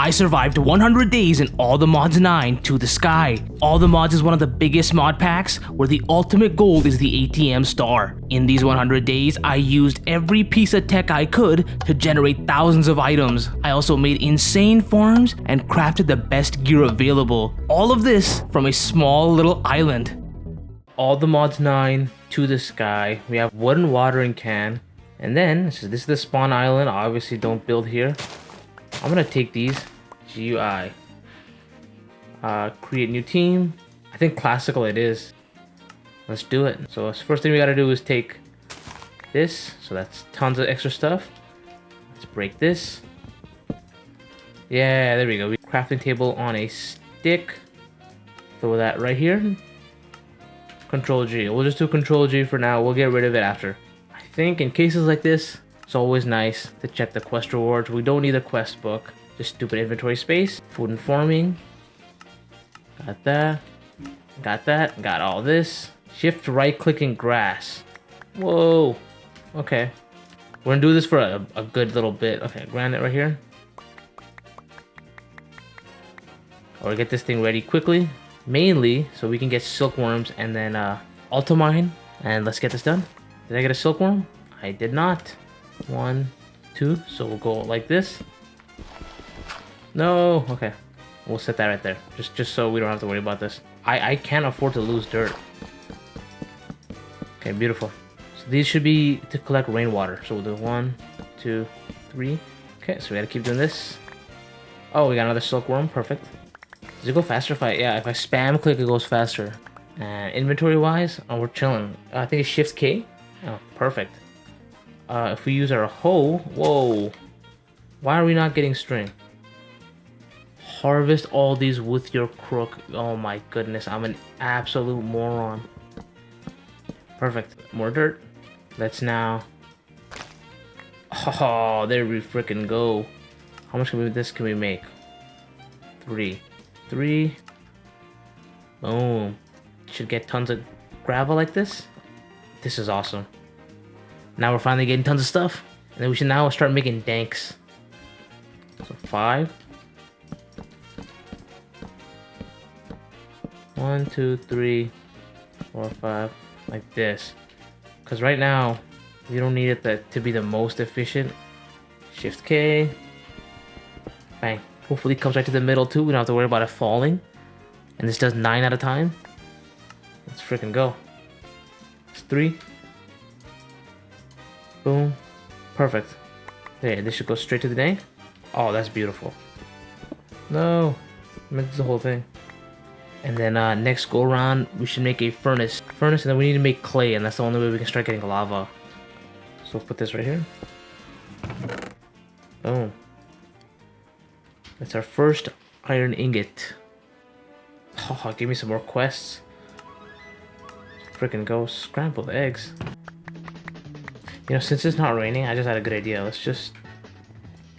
I survived 100 days in All the Mods 9 to the sky. All the Mods is one of the biggest mod packs where the ultimate goal is the ATM star. In these 100 days, I used every piece of tech I could to generate thousands of items. I also made insane farms and crafted the best gear available. All of this from a small little island. All the Mods 9 to the sky. We have wooden watering can. And then, this is the spawn island. Obviously don't build here. I'm gonna take these, GUI, create new team. I think classical it is. Let's do it. So first thing we gotta do is take this. So that's tons of extra stuff. Let's break this. Yeah, there we go. Crafting table on a stick. Throw that right here. Control G. We'll just do Control G for now. We'll get rid of it after. I think in cases like this, it's always nice to check the quest rewards. We don't need a quest book. Just stupid inventory space. Food and farming. Got that. Got that. Got all this. Shift right click in grass. Whoa. Okay. We're gonna do this for a good little bit. Okay, granite right here. Or get this thing ready quickly. Mainly so we can get silkworms and then ultimine. And let's get this done. Did I get a silkworm? I did not. 1, 2, so we'll go like this. No, okay. We'll set that right there. Just so we don't have to worry about this. I can't afford to lose dirt. Okay, beautiful. So these should be to collect rainwater. So we'll do 1, 2, 3. Okay, so we gotta keep doing this. Oh, we got another silkworm, perfect. Does it go faster if I spam click, it goes faster. And inventory wise, oh, we're chilling. I think it's Shift K. Oh, perfect. If we use our hoe, whoa, why are we not getting string? Harvest all these with your crook. Oh my goodness, I'm an absolute moron. Perfect. More dirt. Let's now. Oh, there we freaking go. How much of this can we make? 3. Boom. Should get tons of gravel like this. This is awesome. Now we're finally getting tons of stuff. And then we should now start making danks. So 5. 1, 2, 3, 4, 5. Like this. Because right now, we don't need it to be the most efficient. Shift K. Bang. Hopefully it comes right to the middle too. We don't have to worry about it falling. And this does 9 at a time. Let's freaking go. It's 3. Boom. Perfect. There, this should go straight to the dank. Oh, that's beautiful. No. I meant the whole thing. And then next go around, we should make a furnace. And then we need to make clay, and that's the only way we can start getting lava. So we'll put this right here. Boom. That's our first iron ingot. Oh, give me some more quests. Freaking go. Scrambled eggs. You know, since it's not raining, I just had a good idea. Let's just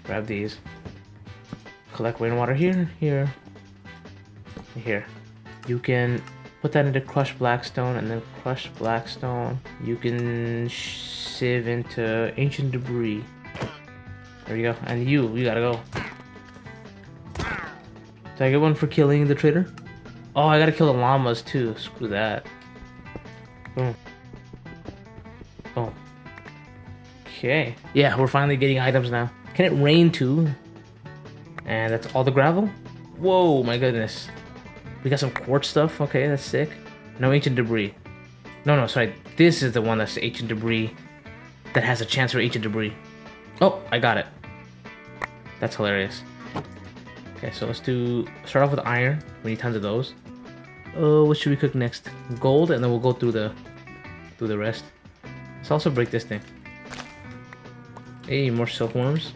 grab these. Collect rainwater here, here. You can put that into crushed blackstone, and then crushed blackstone. You can sieve into ancient debris. There you go. And you gotta go. Did I get one for killing the trader? Oh, I gotta kill the llamas too. Screw that. Boom. Boom. Okay. Yeah, we're finally getting items now. Can it rain too? And that's all the gravel? Whoa, my goodness. We got some quartz stuff. Okay, that's sick. No ancient debris. No, sorry. This is the one that's the ancient debris. That has a chance for ancient debris. Oh, I got it. That's hilarious. Okay, so let's start off with iron. We need tons of those. Oh, what should we cook next? Gold, and then we'll go through the rest. Let's also break this thing. Hey, more silkworms.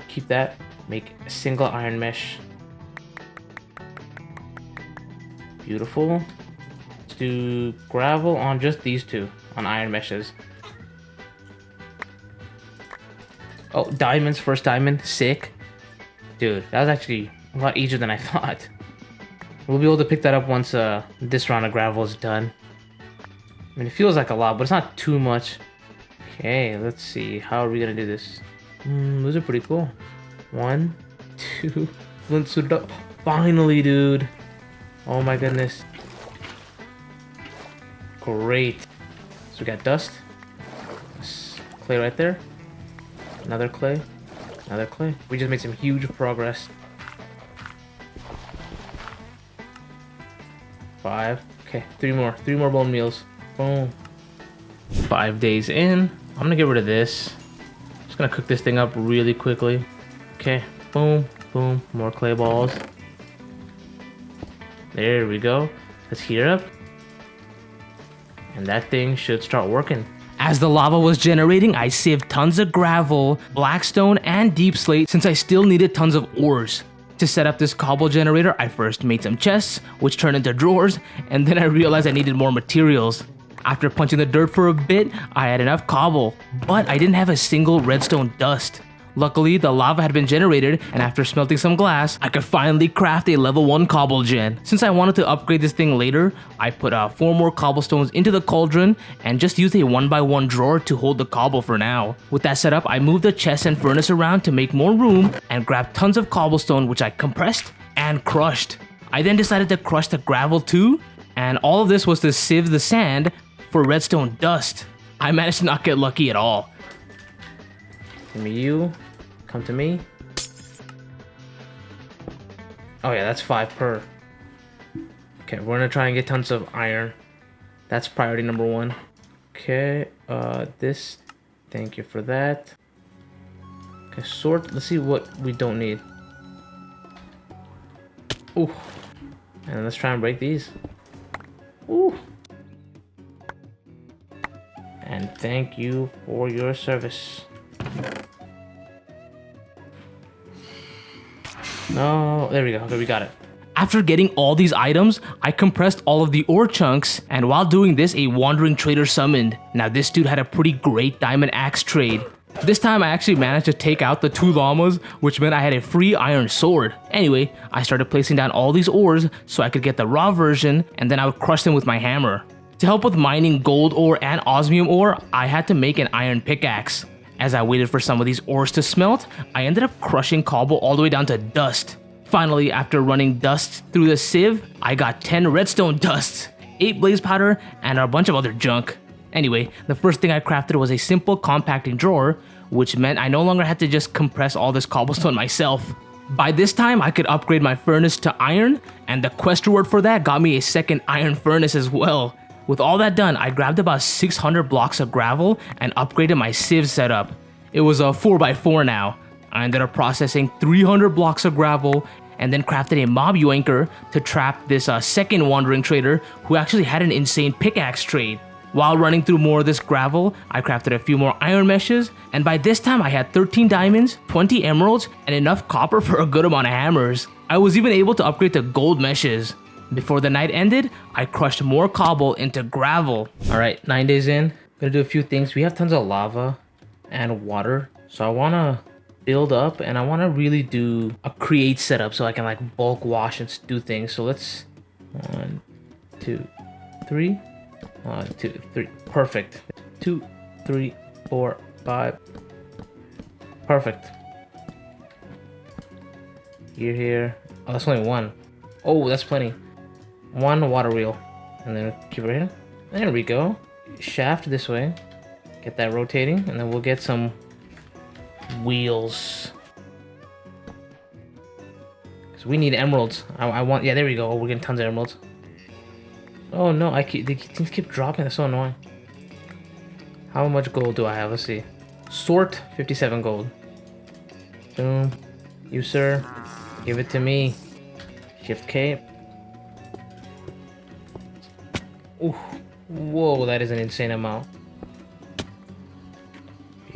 Keep that. Make a single iron mesh. Beautiful. Let's do gravel on just these two on iron meshes. Oh, diamonds, first diamond, sick. Dude, that was actually a lot easier than I thought. We'll be able to pick that up once this round of gravel is done. I mean, it feels like a lot, but it's not too much. Okay, let's see. How are we gonna do this? Those are pretty cool. 1, 2. Flint suited up. Finally, dude. Oh my goodness. Great. So we got dust. Clay right there. Another clay. Another clay. We just made some huge progress. 5. Okay, 3 more. 3 more bone meals. Boom. 5 days in. I'm gonna get rid of this. Just gonna cook this thing up really quickly. Okay, boom, boom. More clay balls. There we go. Let's heat it up. And that thing should start working. As the lava was generating, I sieved tons of gravel, blackstone, and deep slate since I still needed tons of ores. To set up this cobble generator, I first made some chests, which turned into drawers, and then I realized I needed more materials. After punching the dirt for a bit, I had enough cobble, but I didn't have a single redstone dust. Luckily, the lava had been generated, and after smelting some glass, I could finally craft a level 1 cobble gen. Since I wanted to upgrade this thing later, I put 4 more cobblestones into the cauldron and just used a 1x1 drawer to hold the cobble for now. With that set up, I moved the chest and furnace around to make more room and grabbed tons of cobblestone, which I compressed and crushed. I then decided to crush the gravel too, and all of this was to sieve the sand for redstone dust. I managed to not get lucky at all. Give me you. Come to me. Oh yeah, that's 5 per. Okay, we're gonna try and get tons of iron. That's priority number 1. Okay, this. Thank you for that. Okay, sword. Let's see what we don't need. Ooh. And let's try and break these. Ooh. And thank you for your service. No, there we go. Okay, we got it. After getting all these items, I compressed all of the ore chunks, and while doing this, a wandering trader summoned. Now this dude had a pretty great diamond axe trade. This time I actually managed to take out the 2 llamas, which meant I had a free iron sword. Anyway, I started placing down all these ores so I could get the raw version, and then I would crush them with my hammer. To help with mining gold ore and osmium ore, I had to make an iron pickaxe. As I waited for some of these ores to smelt, I ended up crushing cobble all the way down to dust. Finally, after running dust through the sieve, I got 10 redstone dusts, 8 blaze powder, and a bunch of other junk. Anyway, the first thing I crafted was a simple compacting drawer, which meant I no longer had to just compress all this cobblestone myself. By this time, I could upgrade my furnace to iron, and the quest reward for that got me a second iron furnace as well. With all that done, I grabbed about 600 blocks of gravel and upgraded my sieve setup. It was a 4x4 now. I ended up processing 300 blocks of gravel and then crafted a mob yoinker to trap this second wandering trader who actually had an insane pickaxe trade. While running through more of this gravel, I crafted a few more iron meshes, and by this time I had 13 diamonds, 20 emeralds, and enough copper for a good amount of hammers. I was even able to upgrade to gold meshes. Before the night ended, I crushed more cobble into gravel. Alright, 9 days in. Gonna do a few things. We have tons of lava and water. So I wanna build up and I wanna really do a create setup so I can like bulk wash and do things. So let's 1, 2, 3. 1, 2, 3. Perfect. 2, 3, 4, 5. Perfect. Here. Oh, that's only 1. Oh, that's plenty. 1 water wheel, and then keep it in. There we go. Shaft this way. Get that rotating, and then we'll get some wheels. Cause we need emeralds. I want. Yeah, there we go. Oh, we're getting tons of emeralds. Oh no, things keep dropping. That's so annoying. How much gold do I have? Let's see. Sort 57 gold. Boom. You sir, give it to me. Shift K. Ooh, whoa, that is an insane amount.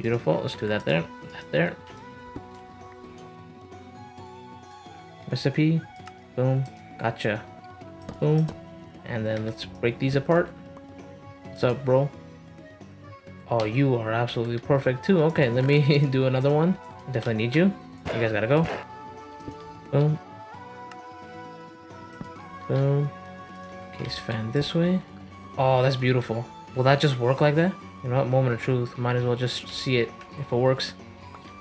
Beautiful. Let's do that there. That there. Recipe. Boom. Gotcha. Boom. And then let's break these apart. What's up, bro? Oh, you are absolutely perfect too. Okay, let me do another one. Definitely need you. You guys gotta go. Boom. Boom. Case fan this way. Oh, that's beautiful. Will that just work like that? You know what? Moment of truth. Might as well just see it if it works.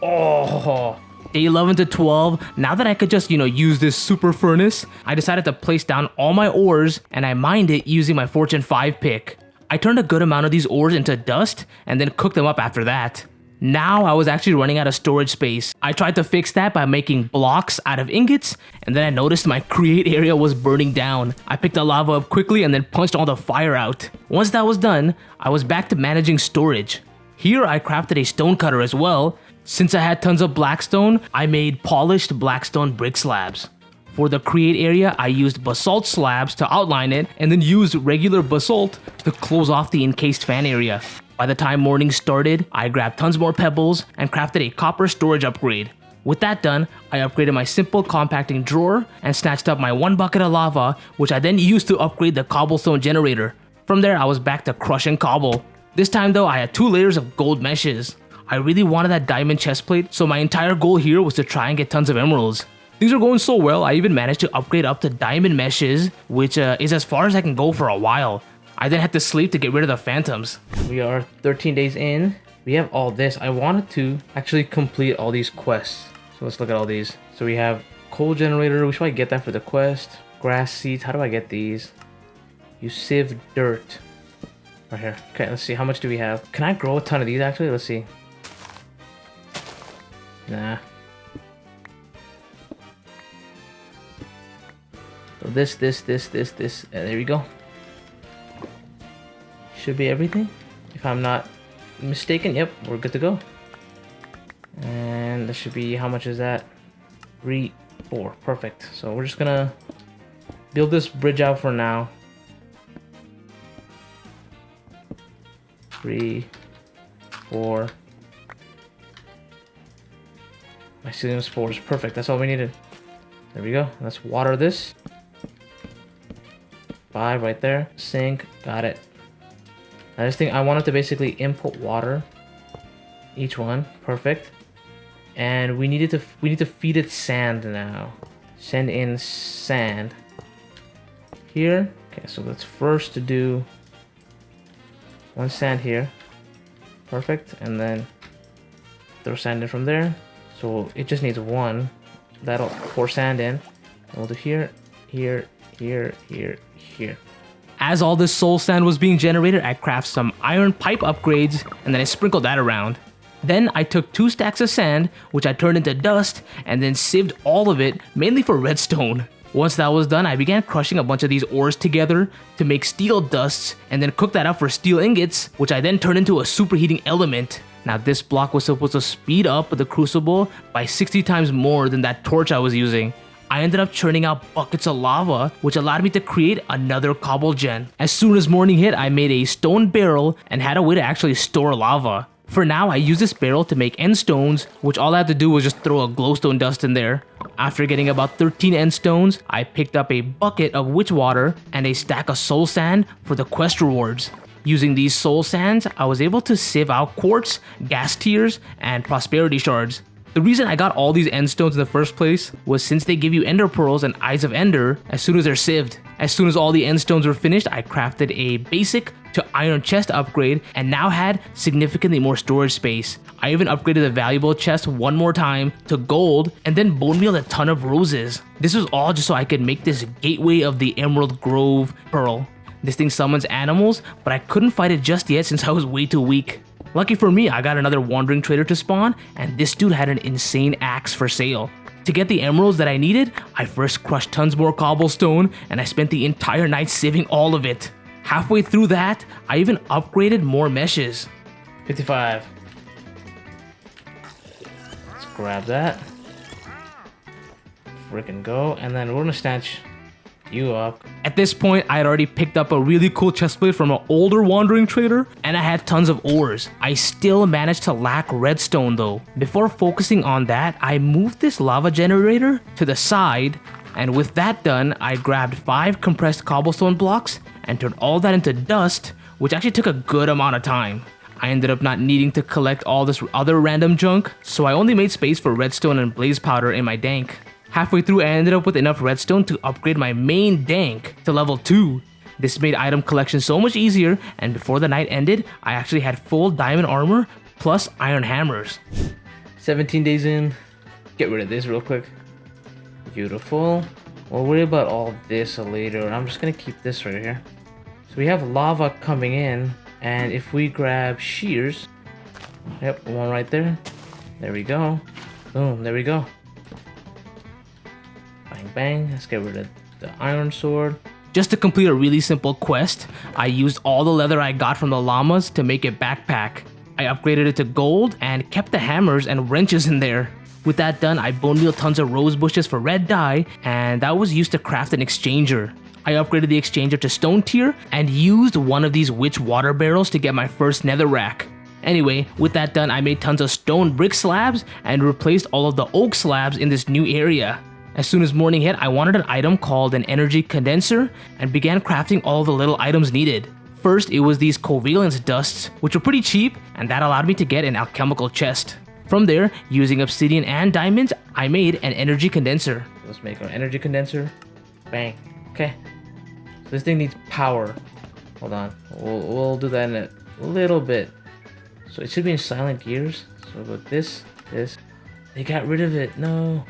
Oh! Day 11 to 12, now that I could just, use this super furnace, I decided to place down all my ores and I mined it using my Fortune 5 pick. I turned a good amount of these ores into dust and then cooked them up after that. Now I was actually running out of storage space. I tried to fix that by making blocks out of ingots, and then I noticed my create area was burning down. I picked the lava up quickly and then punched all the fire out. Once that was done, I was back to managing storage. Here I crafted a stone cutter as well. Since I had tons of blackstone, I made polished blackstone brick slabs. For the create area, I used basalt slabs to outline it and then used regular basalt to close off the encased fan area. By the time morning started, I grabbed tons more pebbles and crafted a copper storage upgrade. With that done, I upgraded my simple compacting drawer and snatched up my 1 bucket of lava, which I then used to upgrade the cobblestone generator. From there, I was back to crushing cobble. This time though, I had 2 layers of gold meshes. I really wanted that diamond chestplate, so my entire goal here was to try and get tons of emeralds. Things are going so well, I even managed to upgrade up to diamond meshes, which is as far as I can go for a while. I then had to sleep to get rid of the phantoms. We are 13 days in. We have all this. I wanted to actually complete all these quests. So let's look at all these. So we have coal generator. We should probably get that for the quest. Grass seeds. How do I get these? You sieve dirt. Right here. Okay, let's see. How much do we have? Can I grow a ton of these actually? Let's see. Nah. So this. There we go. Should be everything, if I'm not mistaken. Yep, we're good to go. And that should be, how much is that? 3, 4, perfect. So we're just gonna build this bridge out for now. 3, 4. Mycelium spores, perfect. That's all we needed. There we go. Let's water this. 5 right there. Sink, got it. I just think I wanted to basically input water, each one, perfect. And we need to feed it sand now. Send in sand here. Okay, so let's first do 1 sand here, perfect, and then throw sand in from there. So it just needs 1. That'll pour sand in. And we'll do here, here, here, here, here. As all this soul sand was being generated, I crafted some iron pipe upgrades and then I sprinkled that around. Then I took 2 stacks of sand, which I turned into dust, and then sieved all of it, mainly for redstone. Once that was done, I began crushing a bunch of these ores together to make steel dusts, and then cooked that up for steel ingots, which I then turned into a superheating element. Now this block was supposed to speed up the crucible by 60 times more than that torch I was using. I ended up churning out buckets of lava, which allowed me to create another cobble gen. As soon as morning hit, I made a stone barrel and had a way to actually store lava. For now, I use this barrel to make end stones, which all I had to do was just throw a glowstone dust in there. After getting about 13 end stones, I picked up a bucket of witch water and a stack of soul sand for the quest rewards. Using these soul sands, I was able to sieve out quartz, gas tiers, and prosperity shards. The reason I got all these end stones in the first place was since they give you ender pearls and eyes of ender as soon as they're sieved. As soon as all the end stones were finished, I crafted a basic to iron chest upgrade and now had significantly more storage space. I even upgraded the valuable chest 1 more time to gold and then bone mealed a ton of roses. This was all just so I could make this gateway of the Emerald Grove pearl. This thing summons animals, but I couldn't fight it just yet since I was way too weak. Lucky for me, I got another wandering trader to spawn, and this dude had an insane axe for sale. To get the emeralds that I needed, I first crushed tons more cobblestone, and I spent the entire night sieving all of it. Halfway through that, I even upgraded more meshes. 55. Let's grab that. Frickin' go, and then we're gonna snatch you up. At this point, I had already picked up a really cool chestplate from an older wandering trader, and I had tons of ores. I still managed to lack redstone though. Before focusing on that, I moved this lava generator to the side, and with that done, I grabbed 5 compressed cobblestone blocks and turned all that into dust, which actually took a good amount of time. I ended up not needing to collect all this other random junk, so I only made space for redstone and blaze powder in my dank. Halfway through, I ended up with enough redstone to upgrade my main dank to level 2. This made item collection so much easier, and before the night ended, I actually had full diamond armor plus iron hammers. 17 days in. Get rid of this real quick. Beautiful. We'll worry about all this later. I'm just gonna keep this right here. So we have lava coming in, and if we grab shears, yep, one right there. There we go. Boom, there we go. Bang, bang. Let's get rid of the iron sword. Just to complete a really simple quest, I used all the leather I got from the llamas to make a backpack. I upgraded it to gold and kept the hammers and wrenches in there. With that done, I bone meal tons of rose bushes for red dye, and that was used to craft an exchanger. I upgraded the exchanger to stone tier and used one of these witch water barrels to get my first nether rack. Anyway, with that done, I made tons of stone brick slabs and replaced all of the oak slabs in this new area. As soon as morning hit, I wanted an item called an energy condenser and began crafting all the little items needed. First, it was these covalence dusts, which were pretty cheap, and that allowed me to get an alchemical chest. From there, using obsidian and diamonds, I made an energy condenser. Let's make our energy condenser. Bang. Okay. So this thing needs power. Hold on. We'll do that in a little bit. So it should be in silent gears. So with this. They got rid of it. No.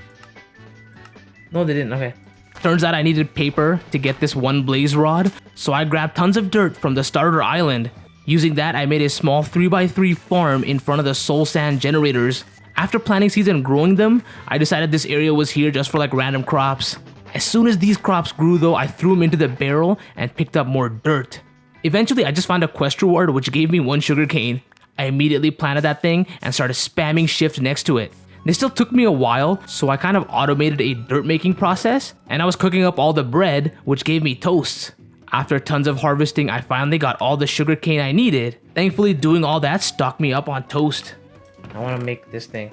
No, they didn't. Okay. Turns out I needed paper to get this one blaze rod, so I grabbed tons of dirt from the starter island. Using that, I made a small 3x3 farm in front of the soul sand generators. After planting seeds and growing them, I decided this area was here just for like random crops. As soon as these crops grew though, I threw them into the barrel and picked up more dirt. Eventually, I just found a quest reward which gave me 1 sugarcane. I immediately planted that thing and started spamming shift next to it. This still took me a while, so I kind of automated a dirt making process, and I was cooking up all the bread, which gave me toasts. After tons of harvesting, I finally got all the sugarcane I needed. Thankfully, doing all that stocked me up on toast. I want to make this thing.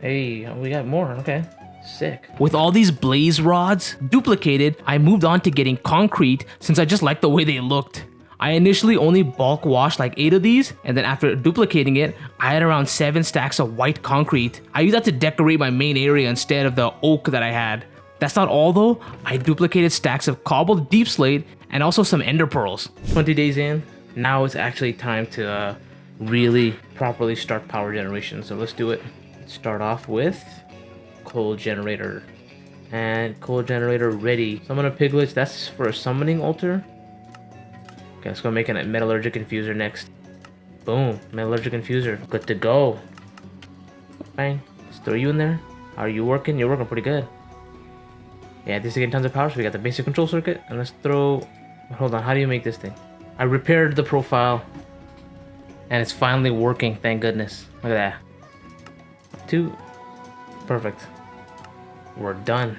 Hey, we got more, okay. Sick. With all these blaze rods duplicated, I moved on to getting concrete since I just liked the way they looked. I initially only bulk washed like 8 of these, and then after duplicating it, I had around 7 stacks of white concrete. I used that to decorate my main area instead of the oak that I had. That's not all though, I duplicated stacks of cobbled deep slate and also some ender pearls. 20 days in, now it's actually time to really properly start power generation, so let's do it. Start off with coal generator. And coal generator ready. Summon a piglet, that's for a summoning altar. Okay, let's go make a metallurgic infuser next. Boom, metallurgic infuser, good to go. Bang, let's throw you in there. How are you working? You're working pretty good. Yeah, this is getting tons of power, so we got the basic control circuit. And let's throw... Hold on, how do you make this thing? I repaired the profile. And it's finally working, thank goodness. Look at that. 2. Perfect. We're done.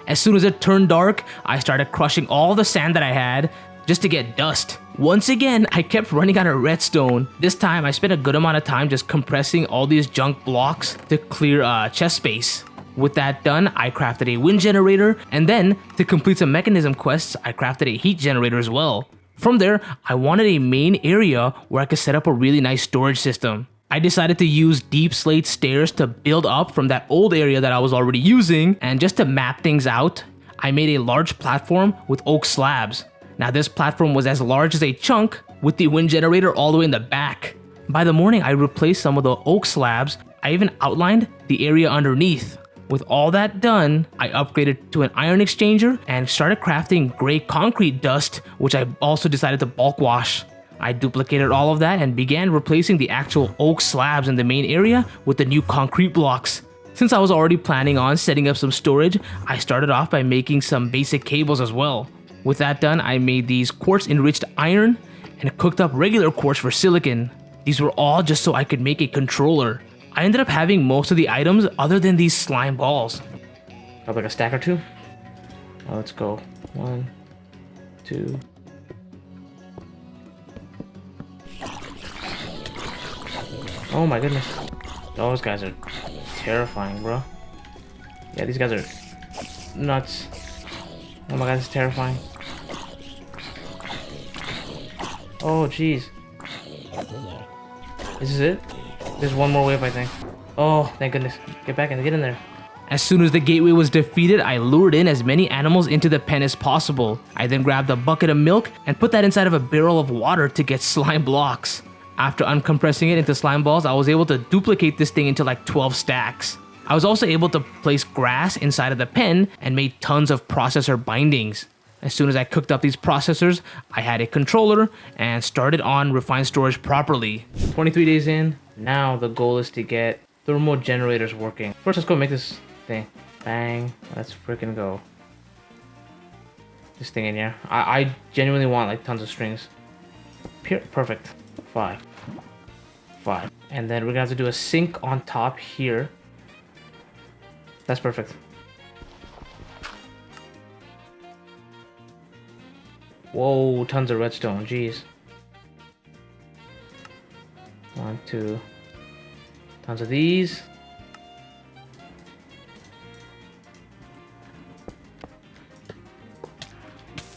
As soon as it turned dark, I started crushing all the sand that I had just to get dust. Once again, I kept running out of redstone. This time, I spent a good amount of time just compressing all these junk blocks to clear chest space. With that done, I crafted a wind generator, and then, to complete some mechanism quests, I crafted a heat generator as well. From there, I wanted a main area where I could set up a really nice storage system. I decided to use deep slate stairs to build up from that old area that I was already using, and just to map things out, I made a large platform with oak slabs. Now this platform was as large as a chunk, with the wind generator all the way in the back. By the morning, I replaced some of the oak slabs. I even outlined the area underneath. With all that done, I upgraded to an iron exchanger and started crafting gray concrete dust, which I also decided to bulk wash. I duplicated all of that and began replacing the actual oak slabs in the main area with the new concrete blocks. Since I was already planning on setting up some storage, I started off by making some basic cables as well. With that done, I made these quartz enriched iron and cooked up regular quartz for silicon. These were all just so I could make a controller. I ended up having most of the items other than these slime balls. Got like a stack or 2? Let's go. 1, 2. Oh my goodness. Those guys are terrifying, bro. Yeah, these guys are nuts. Oh my god, this is terrifying. Oh jeez. This is it? There's one more wave, I think. Oh, thank goodness. Get back and get in there. As soon as the gateway was defeated, I lured in as many animals into the pen as possible. I then grabbed a bucket of milk and put that inside of a barrel of water to get slime blocks. After uncompressing it into slime balls, I was able to duplicate this thing into like 12 stacks. I was also able to place grass inside of the pen and made tons of processor bindings. As soon as I cooked up these processors, I had a controller and started on refined storage properly. 23 days in, now the goal is to get thermal generators working. First, let's go make this thing. Bang, let's freaking go. This thing in here. I genuinely want like tons of strings. Perfect. 5. And then we're gonna have to do a sink on top here. That's perfect. Whoa, tons of redstone, jeez. 1, 2. Tons of these.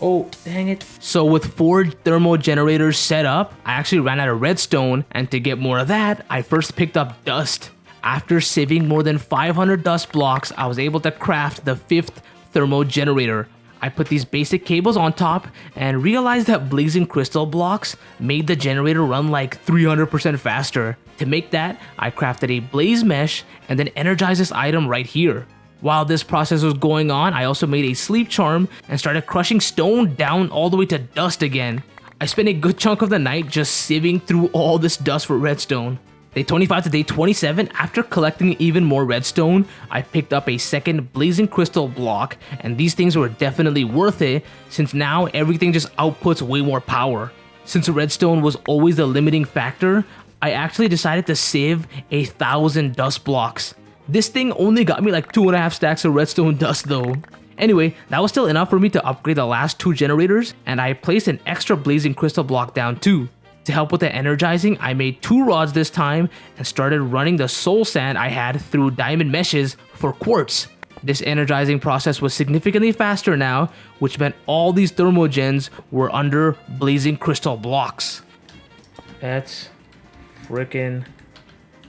Oh, dang it. So with 4 thermal generators set up, I actually ran out of redstone, and to get more of that, I first picked up dust. After saving more than 500 dust blocks, I was able to craft the 5th thermal generator. I put these basic cables on top and realized that blazing crystal blocks made the generator run like 300% faster. To make that, I crafted a blaze mesh and then energized this item right here. While this process was going on, I also made a sleep charm and started crushing stone down all the way to dust again. I spent a good chunk of the night just sieving through all this dust for redstone. Day 25 to day 27, after collecting even more redstone, I picked up a second blazing crystal block, and these things were definitely worth it since now everything just outputs way more power. Since redstone was always the limiting factor, I actually decided to save 1,000 dust blocks. This thing only got me like 2.5 stacks of redstone dust though. Anyway, that was still enough for me to upgrade the last 2 generators, and I placed an extra blazing crystal block down too. To help with the energizing, I made 2 rods this time and started running the soul sand I had through diamond meshes for quartz. This energizing process was significantly faster now, which meant all these thermal gens were under blazing crystal blocks. Let's freaking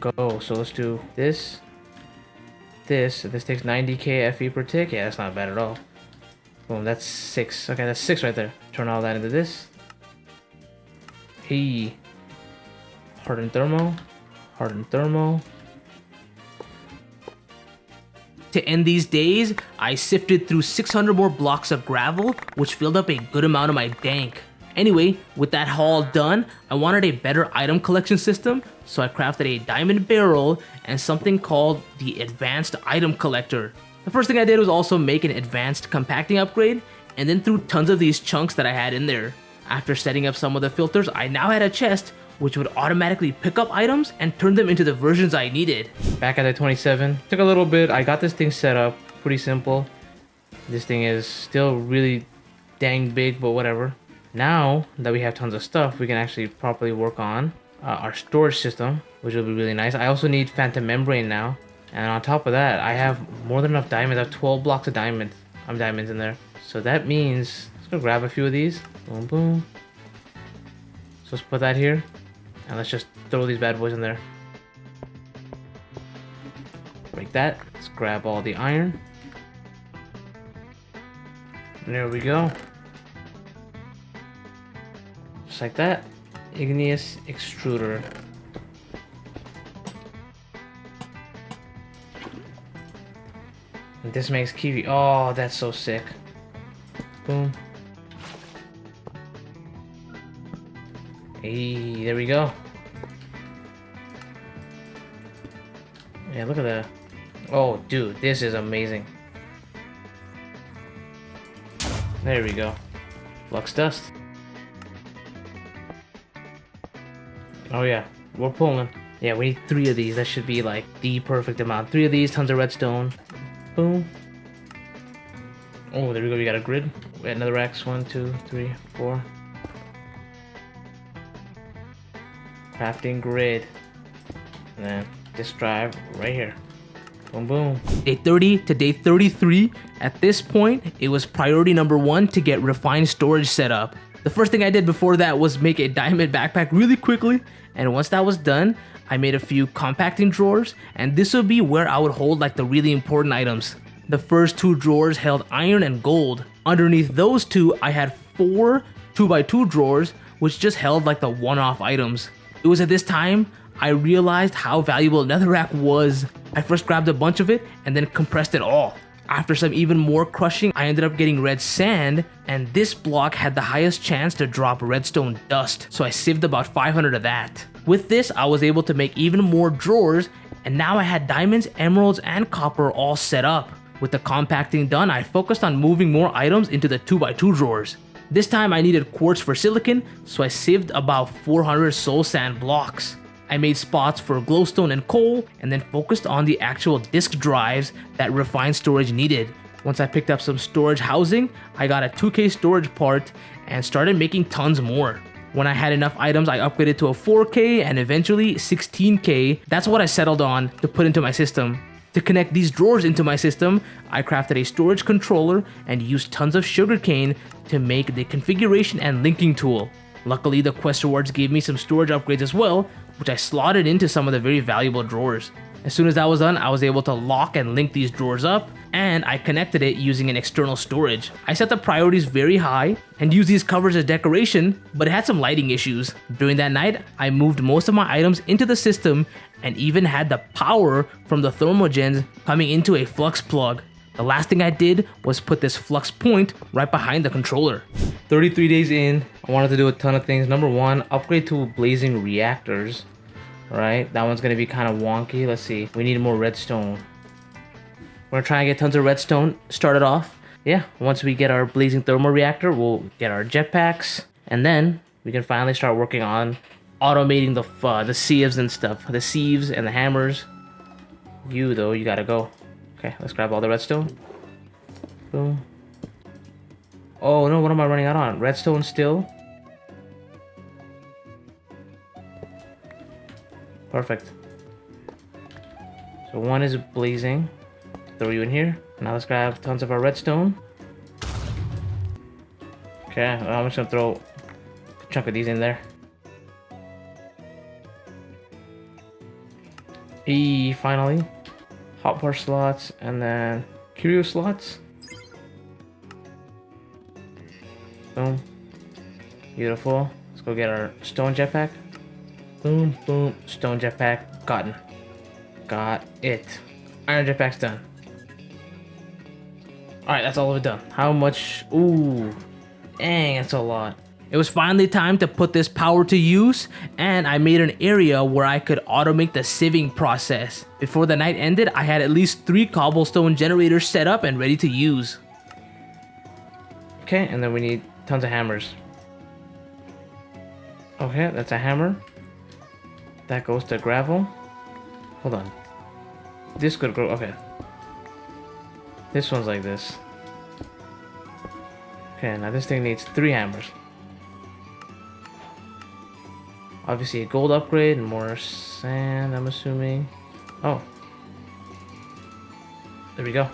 go. So let's do this. This takes 90k FE per tick. Yeah, that's not bad at all. Boom, that's 6. Okay, that's 6 right there. Turn all that into this. Hey. Hardened thermal. Hardened thermal. To end these days, I sifted through 600 more blocks of gravel, which filled up a good amount of my dank. Anyway, with that haul done, I wanted a better item collection system, so I crafted a diamond barrel and something called the Advanced Item Collector. The first thing I did was also make an advanced compacting upgrade, and then threw tons of these chunks that I had in there. After setting up some of the filters, I now had a chest which would automatically pick up items and turn them into the versions I needed. Back at the 27, took a little bit. I got this thing set up, pretty simple. This thing is still really dang big, but whatever. Now that we have tons of stuff, we can actually properly work on our storage system, which will be really nice. I also need phantom membrane now, and on top of that, I have more than enough diamonds. I have 12 blocks of diamonds in there. So that means let's go grab a few of these. Boom, boom. So let's put that here, and let's just throw these bad boys in there. Break that. Let's grab all the iron. And there we go. Just like that. Igneous extruder. And this makes kiwi. Oh, that's so sick. Boom. Hey, there we go. Yeah, look at that. Oh, dude, this is amazing. There we go. Flux dust. Oh yeah, we're pulling. Yeah, we need 3 of these. That should be like the perfect amount. 3 of these, tons of redstone. Boom. Oh, there we go. We got a grid. We got another X. 1, 2, 3, 4. Crafting grid. And then this drive right here. Boom, boom. Day 30 to day 33. At this point, it was priority number 1 to get refined storage set up. The first thing I did before that was make a diamond backpack really quickly, and once that was done, I made a few compacting drawers, and this would be where I would hold like the really important items. The first 2 drawers held iron and gold. Underneath those 2, I had 4 2x2 drawers, which just held like the one-off items. It was at this time I realized how valuable netherrack was. I first grabbed a bunch of it and then compressed it all. After some even more crushing, I ended up getting red sand, and this block had the highest chance to drop redstone dust, so I sieved about 500 of that. With this, I was able to make even more drawers, and now I had diamonds, emeralds, and copper all set up. With the compacting done, I focused on moving more items into the 2x2 drawers. This time I needed quartz for silicon, so I sieved about 400 soul sand blocks. I made spots for glowstone and coal, and then focused on the actual disk drives that refined storage needed. Once I picked up some storage housing, I got a 2K storage part and started making tons more. When I had enough items, I upgraded to a 4K and eventually 16K. That's what I settled on to put into my system. To connect these drawers into my system, I crafted a storage controller and used tons of sugarcane to make the configuration and linking tool. Luckily, the quest rewards gave me some storage upgrades as well, which I slotted into some of the very valuable drawers. As soon as that was done, I was able to lock and link these drawers up, and I connected it using an external storage. I set the priorities very high and used these covers as decoration, but it had some lighting issues. During that night, I moved most of my items into the system and even had the power from the thermogens coming into a flux plug. The last thing I did was put this flux point right behind the controller. 33 days in, I wanted to do a ton of things. Number 1, upgrade to blazing reactors. Right, that one's gonna be kind of wonky. Let's see, we need more redstone. We're gonna try and get tons of redstone started off. Yeah, once we get our blazing thermal reactor, we'll get our jetpacks, and then we can finally start working on automating the sieves and stuff. The sieves and the hammers. You though, you gotta go. Okay, let's grab all the redstone. Boom. Oh no, what am I running out on? Redstone still? Perfect. So 1 is blazing. Throw you in here. Now let's grab tons of our redstone. Okay, I'm just gonna throw a chunk of these in there. Finally. Hotbar slots and then curio slots. Boom. Beautiful. Let's go get our stone jetpack. Boom, boom, stone jetpack, gotten. Got it. Iron jetpack's done. Alright, that's all of it done. How much? Ooh, dang, that's a lot. It was finally time to put this power to use, and I made an area where I could automate the sieving process. Before the night ended, I had at least 3 cobblestone generators set up and ready to use. Okay, and then we need tons of hammers. Okay, that's a hammer. That goes to gravel. Hold on. This could grow. Okay. This one's like this. Okay, now this thing needs 3 hammers. Obviously a gold upgrade and more sand, I'm assuming. Oh. There we go.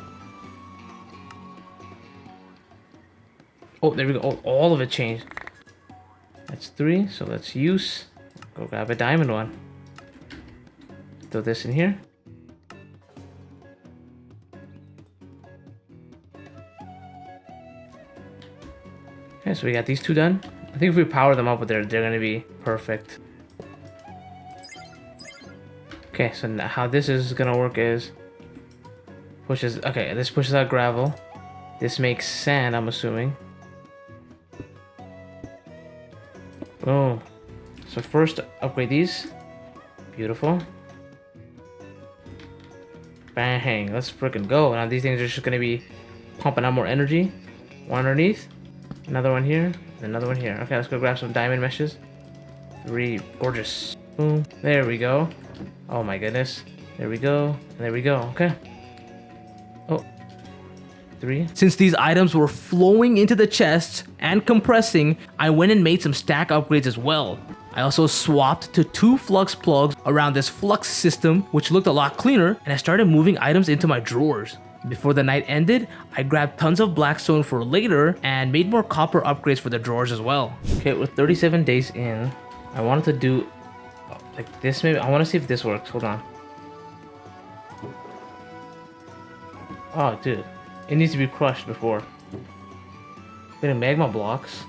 Oh, there we go. Oh, all of it changed. That's 3, so let's use. Go grab a diamond one. Throw this in here. Okay, so we got these 2 done. I think if we power them up with they're gonna be perfect. Okay, so now how this is gonna work is this pushes out gravel. This makes sand, I'm assuming. Boom. So first upgrade these. Beautiful. Bang, let's freaking go. Now these things are just gonna be pumping out more energy. One underneath, another one here, and another one here. Okay, let's go grab some diamond meshes. 3, gorgeous. Boom, there we go. Oh my goodness. There we go, and there we go, okay. Oh, 3. Since these items were flowing into the chests and compressing, I went and made some stack upgrades as well. I also swapped to 2 flux plugs around this flux system, which looked a lot cleaner, and I started moving items into my drawers. Before the night ended, I grabbed tons of blackstone for later and made more copper upgrades for the drawers as well. Okay, we're 37 days in. I wanted to do like this maybe. I want to see if this works. Hold on. Oh, dude. It needs to be crushed before. Getting magma blocks.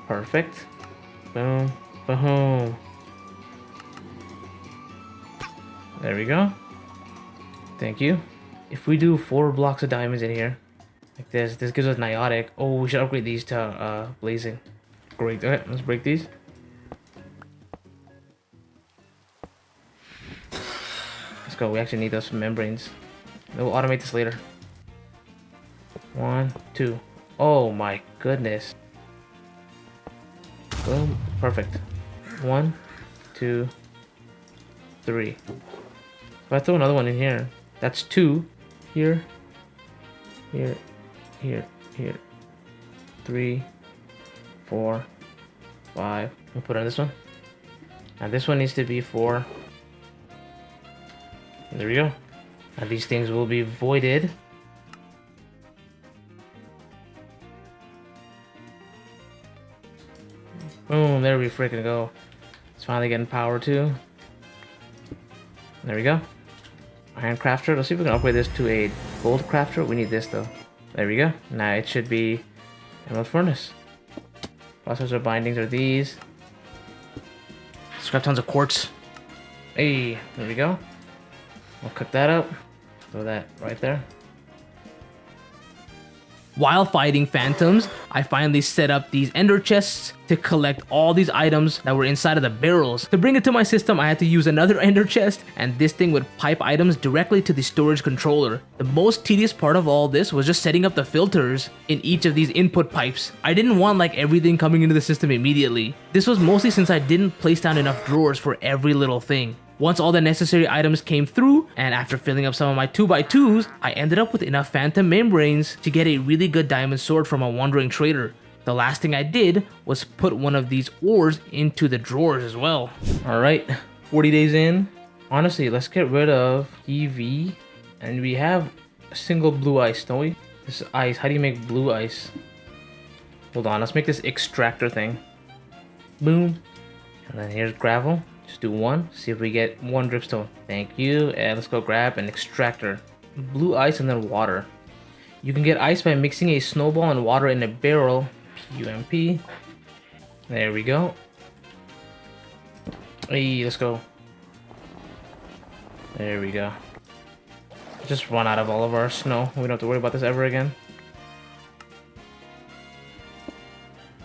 Perfect. Boom. Boom. There we go. Thank you. If we do 4 blocks of diamonds in here, like this gives us Niotic. Oh, we should upgrade these to blazing. Great. Okay, let's break these. Let's go. We actually need those membranes. We'll automate this later. 1, 2. Oh my goodness. Boom. Perfect. 1, 2, 3. If I throw another one in here, that's 2. Here. 3, 4, 5. We'll put on this one. And this one needs to be 4. There we go. And these things will be voided. Boom, there we freaking go. It's finally getting power too. There we go. Iron crafter. Let's see if we can upgrade this to a gold crafter. We need this though. There we go. Now it should be emerald furnace. Processor bindings are these. Let's grab tons of quartz. Hey, there we go. We'll cook that up. Throw that right there. While fighting phantoms, I finally set up these ender chests to collect all these items that were inside of the barrels. To bring it to my system, I had to use another ender chest, and this thing would pipe items directly to the storage controller. The most tedious part of all this was just setting up the filters in each of these input pipes. I didn't want like everything coming into the system immediately. This was mostly since I didn't place down enough drawers for every little thing. Once all the necessary items came through, and after filling up some of my 2x2s, I ended up with enough phantom membranes to get a really good diamond sword from a wandering trader. The last thing I did was put one of these ores into the drawers as well. Alright, 40 days in. Honestly, let's get rid of EV. And we have a single blue ice, don't we? This is ice. How do you make blue ice? Hold on, let's make this extractor thing. Boom. And then here's gravel. Just do 1, see if we get 1 dripstone. Thank you, and let's go grab an extractor. Blue ice and then water. You can get ice by mixing a snowball and water in a barrel. PUMP. There we go. Hey, let's go. There we go. Just run out of all of our snow. We don't have to worry about this ever again.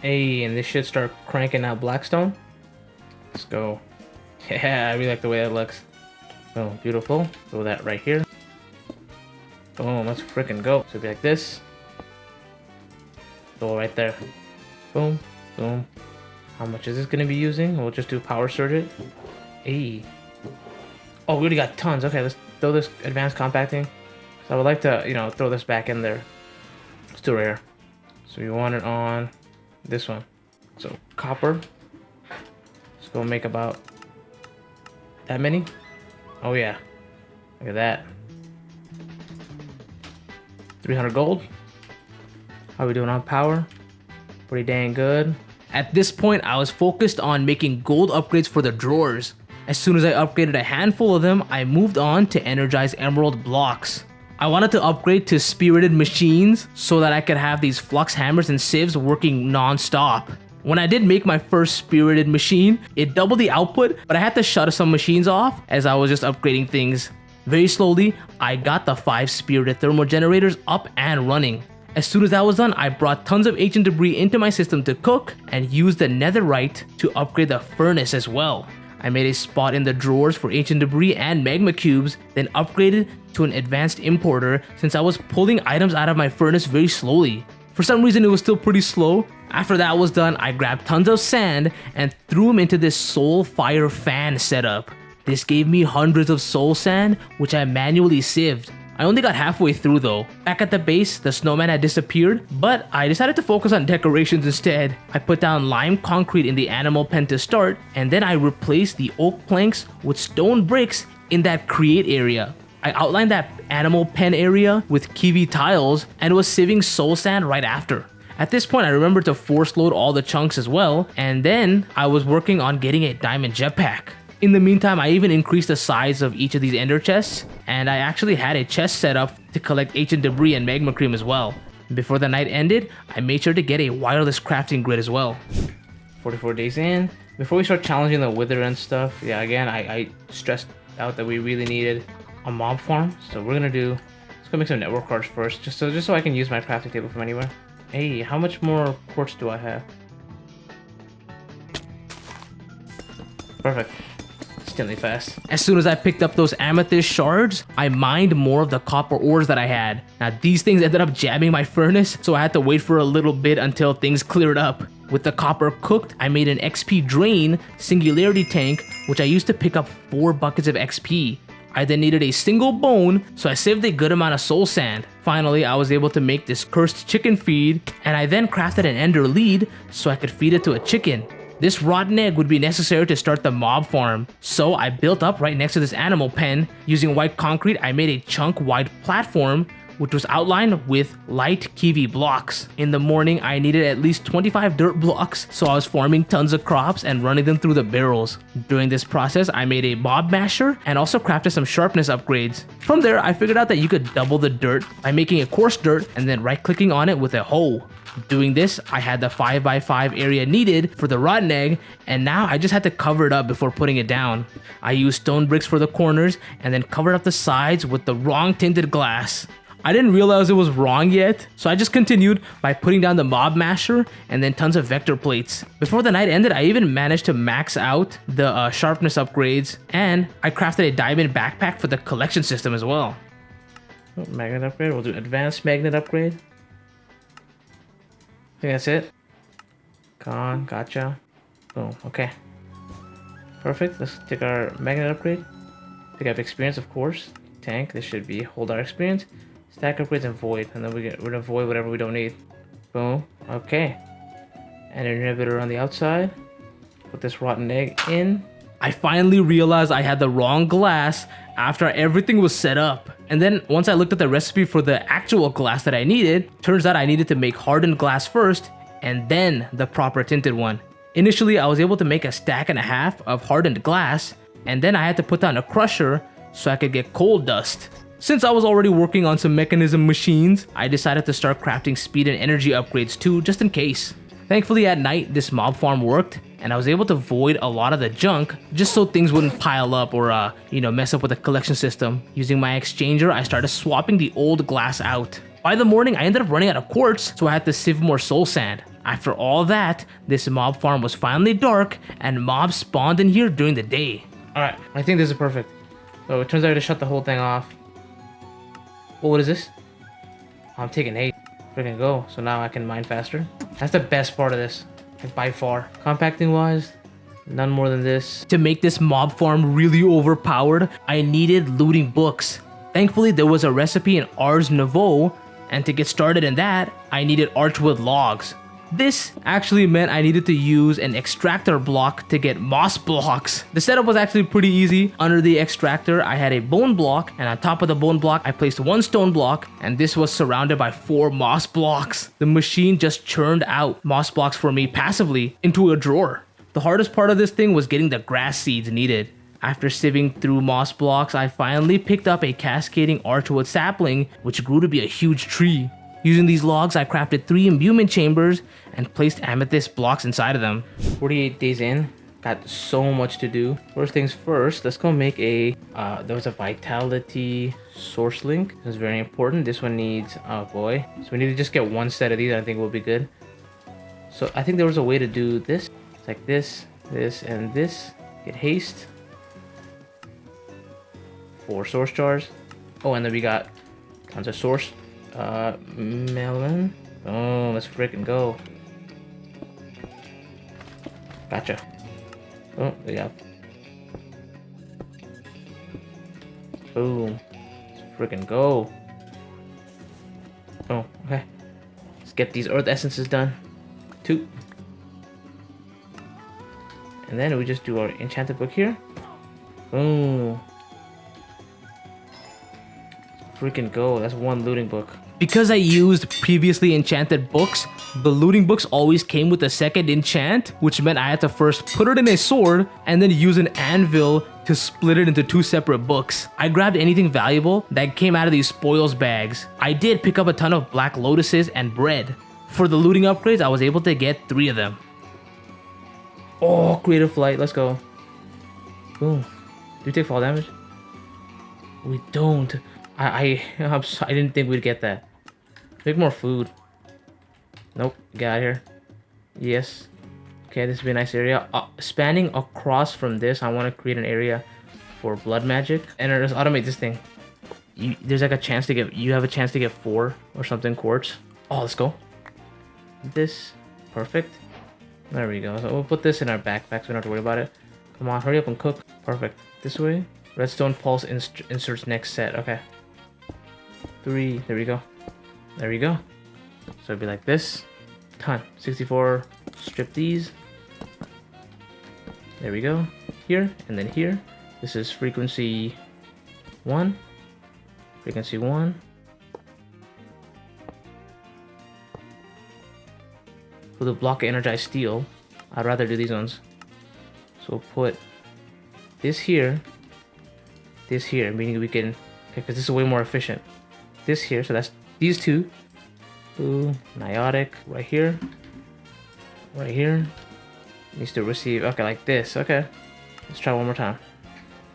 Hey, and this should start cranking out blackstone. Let's go. Yeah, I really like the way that looks. Oh, beautiful. Throw that right here. Boom, let's freaking go. So it'll be like this. Go right there. Boom, boom. How much is this gonna be using? We'll just do power surge it. Hey. Oh, we already got tons. Okay, let's throw this advanced compacting. So I would like to, you know, throw this back in there. Let's do it right here. So we want it on this one. So copper. Let's go make about that many? Oh yeah. Look at that. 300 gold. How are we doing on power? Pretty dang good. At this point, I was focused on making gold upgrades for the drawers. As soon as I upgraded a handful of them, I moved on to energize emerald blocks. I wanted to upgrade to spirited machines so that I could have these flux hammers and sieves working non-stop. When I did make my first spirited machine, it doubled the output, but I had to shut some machines off as I was just upgrading things. Very slowly, I got the 5 spirited thermal generators up and running. As soon as that was done, I brought tons of ancient debris into my system to cook and used the netherite to upgrade the furnace as well. I made a spot in the drawers for ancient debris and magma cubes, then upgraded to an advanced importer since I was pulling items out of my furnace very slowly. For some reason, it was still pretty slow. After that was done, I grabbed tons of sand and threw them into this soul fire fan setup. This gave me hundreds of soul sand, which I manually sieved. I only got halfway through though. Back at the base, the snowman had disappeared, but I decided to focus on decorations instead. I put down lime concrete in the animal pen to start, and then I replaced the oak planks with stone bricks in that create area. I outlined that animal pen area with kiwi tiles and was sieving soul sand right after. At this point, I remembered to force load all the chunks as well, and then I was working on getting a diamond jetpack. In the meantime, I even increased the size of each of these ender chests, and I actually had a chest set up to collect ancient debris and magma cream as well. Before the night ended, I made sure to get a wireless crafting grid as well. 44 days in. Before we start challenging the wither and stuff, yeah, again, I stressed out that we really needed a mob farm, so we're gonna do, let's go make some network cards first, just so I can use my crafting table from anywhere. Hey, how much more quartz do I have? Perfect. Instantly fast. As soon as I picked up those amethyst shards, I mined more of the copper ores that I had. Now these things ended up jamming my furnace, so I had to wait for a little bit until things cleared up. With the copper cooked, I made an XP drain singularity tank, which I used to pick up 4 buckets of XP. I then needed a single bone, so I saved a good amount of soul sand. Finally, I was able to make this cursed chicken feed, and I then crafted an ender lead so I could feed it to a chicken. This rotten egg would be necessary to start the mob farm, so I built up right next to this animal pen. Using white concrete, I made a chunk-wide platform, which was outlined with light kiwi blocks. In the morning, I needed at least 25 dirt blocks, so I was farming tons of crops and running them through the barrels. During this process, I made a mob masher and also crafted some sharpness upgrades. From there, I figured out that you could double the dirt by making a coarse dirt and then right-clicking on it with a hoe. Doing this, I had the 5x5 area needed for the rotten egg, and now I just had to cover it up before putting it down. I used stone bricks for the corners and then covered up the sides with the wrong tinted glass. I didn't realize it was wrong yet, so I just continued by putting down the mob masher and then tons of vector plates. Before the night ended, I even managed to max out the sharpness upgrades, and I crafted a diamond backpack for the collection system as well. Oh, magnet upgrade, we'll do advanced magnet upgrade. I think that's it. Gotcha. Boom, okay. Perfect, let's take our magnet upgrade. Pick up experience, of course. Tank, this should be hold our experience. Stack upgrades and void, and then we get rid of void whatever we don't need. Boom. Okay. And an inhibitor on the outside. Put this rotten egg in. I finally realized I had the wrong glass after everything was set up. And then once I looked at the recipe for the actual glass that I needed, turns out I needed to make hardened glass first and then the proper tinted one. Initially, I was able to make a stack and a half of hardened glass, and then I had to put down a crusher so I could get coal dust. Since I was already working on some mechanism machines, I decided to start crafting speed and energy upgrades too, just in case. Thankfully at night, this mob farm worked, and I was able to void a lot of the junk just so things wouldn't pile up or mess up with the collection system. Using my exchanger, I started swapping the old glass out. By the morning, I ended up running out of quartz, so I had to sieve more soul sand. After all that, this mob farm was finally dark, and mobs spawned in here during the day. Alright, I think this is perfect. So it turns out to shut the whole thing off. Oh, what is this? I'm taking 8. Freaking go. So now I can mine faster. That's the best part of this, like by far. Compacting wise, none more than this. To make this mob farm really overpowered, I needed looting books. Thankfully, there was a recipe in Ars Nouveau, and to get started in that, I needed archwood logs. This actually meant I needed to use an extractor block to get moss blocks. The setup was actually pretty easy. Under the extractor, I had a bone block, and on top of the bone block, I placed 1 stone block, and this was surrounded by 4 moss blocks. The machine just churned out moss blocks for me passively into a drawer. The hardest part of this thing was getting the grass seeds needed. After sieving through moss blocks, I finally picked up a cascading archwood sapling, which grew to be a huge tree. Using these logs, I crafted 3 imbuement chambers and placed amethyst blocks inside of them. 48 days in, got so much to do. First things first, let's go make a, there was a vitality source link. This is very important. This one needs, oh boy. So we need to just get 1 set of these, I think we'll be good. So I think there was a way to do this. It's like this, this, and this. Get haste. 4 source jars. Oh, and then we got tons of source. Melon. Oh, let's freaking go. Gotcha. Oh, yeah. Boom. Let's freaking go. Oh, okay. Let's get these earth essences done. 2. And then we just do our enchanted book here. Boom. freaking go. That's one looting book. Because I used previously enchanted books, the looting books always came with a second enchant, which meant I had to first put it in a sword and then use an anvil to split it into 2 separate books. I grabbed anything valuable that came out of these spoils bags. I did pick up a ton of black lotuses and bread. For the looting upgrades, I was able to get 3 of them. Oh, creative flight, let's go. Boom. Do we take fall damage? We don't. I didn't think we'd get that. Make more food. Nope, get out of here. Yes. Okay, this would be a nice area. Spanning across from this, I want to create an area for blood magic. And just automate this thing. There's like a chance to get, you have a chance to get 4 or something quartz. Oh, let's go. This, perfect. There we go. So we'll put this in our backpack so we don't have to worry about it. Come on, hurry up and cook. Perfect. This way. Redstone pulse inserts next set. Okay. 3. There we go. There we go. So it'd be like this. Ton. 64. Strip these. There we go. Here and then here. This is frequency 1. Frequency 1. For the block of energized steel, I'd rather do these ones. So we'll put this here, meaning we can, okay, because this is way more efficient. This here, so that's these 2. Ooh, niotic right here, needs to receive, okay, like this. Okay, let's try one more time.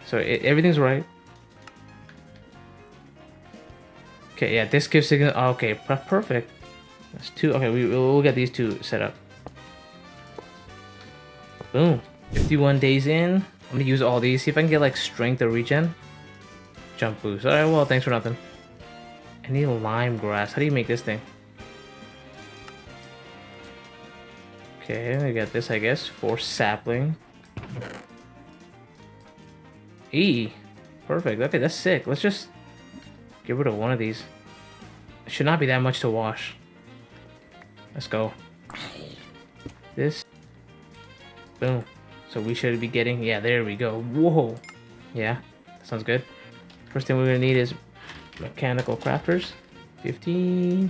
So everything's right. Okay, yeah, this gives signal. Okay, perfect. That's 2. Okay, we'll get these 2 set up. Boom. 51 days in. I'm gonna use all these. See if I can get like strength or regen. Jump boost. Alright, well, thanks for nothing. I need lime grass. How do you make this thing? Okay, I got this, I guess. 4 sapling. Perfect. Okay, that's sick. Let's just get rid of one of these. It should not be that much to wash. Let's go. This. Boom. So we should be getting, yeah, there we go. Whoa. Yeah, that sounds good. First thing we're gonna need is mechanical crafters. 15.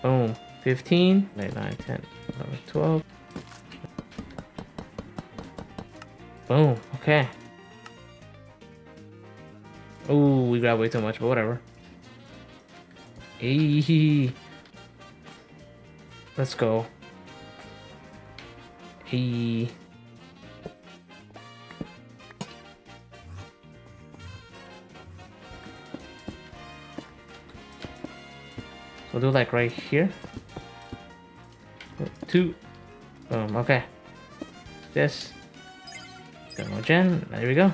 Boom. 15. 9, 10, 11, 12. Boom. Okay. Oh, we grabbed way too much, but whatever. Hey. Let's go. Hey. We'll do like right here. 2. Boom. Okay. This. Gen. There we go.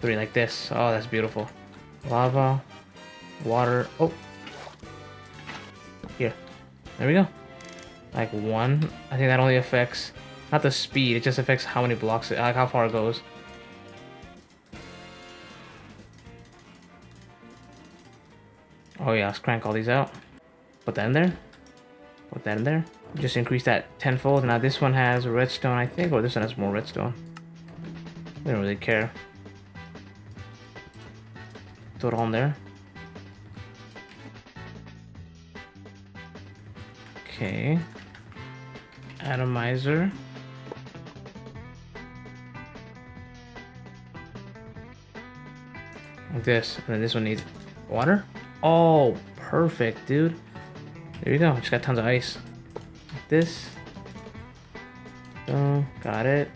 3 like this. Oh, that's beautiful. Lava. Water. Oh. Here. There we go. Like 1. I think that only affects not the speed, it just affects how many blocks, like how far it goes. Oh yeah, let's crank all these out. Put that in there. Put that in there. Just increase that tenfold. Now this one has redstone, I think, or this one has more redstone. We don't really care. Throw it all in there. Okay. Atomizer. Like this. And then this one needs water. Oh, perfect, dude. There you go. Just got tons of ice. Like this. Boom. Got it.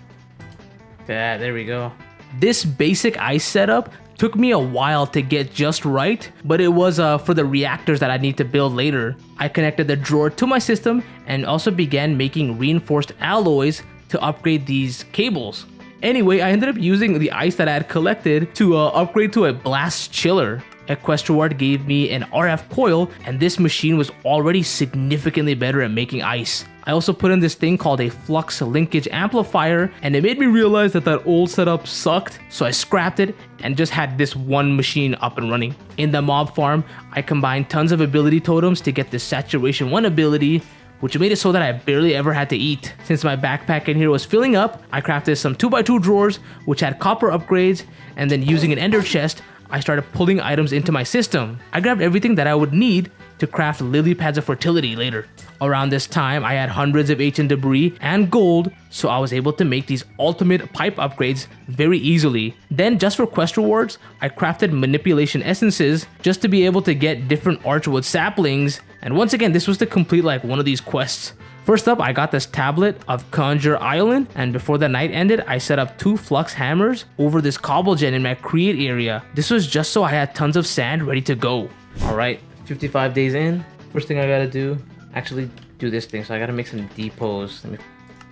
Yeah, there we go. This basic ice setup took me a while to get just right, but it was for the reactors that I need to build later. I connected the drawer to my system and also began making reinforced alloys to upgrade these cables. Anyway, I ended up using the ice that I had collected to upgrade to a blast chiller. Equestreward gave me an RF coil, and this machine was already significantly better at making ice. I also put in this thing called a flux linkage amplifier, and it made me realize that that old setup sucked, so I scrapped it and just had this one machine up and running. In the mob farm, I combined tons of ability totems to get the saturation 1 ability, which made it so that I barely ever had to eat. Since my backpack in here was filling up, I crafted some 2x2 drawers, which had copper upgrades, and then using an ender chest, I started pulling items into my system. I grabbed everything that I would need to craft lily pads of fertility later. Around this time, I had hundreds of ancient debris and gold, so I was able to make these ultimate pipe upgrades very easily. Then, just for quest rewards, I crafted manipulation essences just to be able to get different archwood saplings, and once again, this was to complete like one of these quests. First up, I got this tablet of Conjure Island, and before the night ended, I set up 2 flux hammers over this cobble gen in my create area. This was just so I had tons of sand ready to go. Alright, 55 days in. First thing I gotta do, actually do this thing. So I gotta make some depots.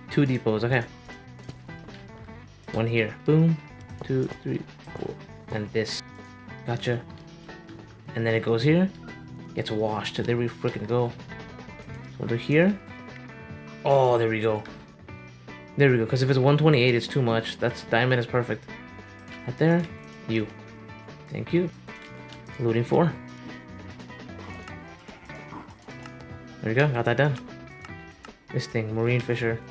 2 depots, okay. 1 here, boom, 2, 3, 4, and this. Gotcha. And then it goes here, gets washed. There we freaking go. So we'll do here. Oh, there we go. There we go, because if it's 128, it's too much. That's diamond is perfect. Right there, you. Thank you. Looting 4. There we go, got that done. This thing, marine fisher.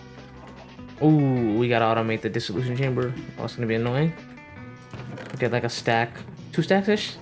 Ooh, we gotta automate the dissolution chamber. Oh, it's gonna be annoying. Get like a stack, 2 stacks-ish.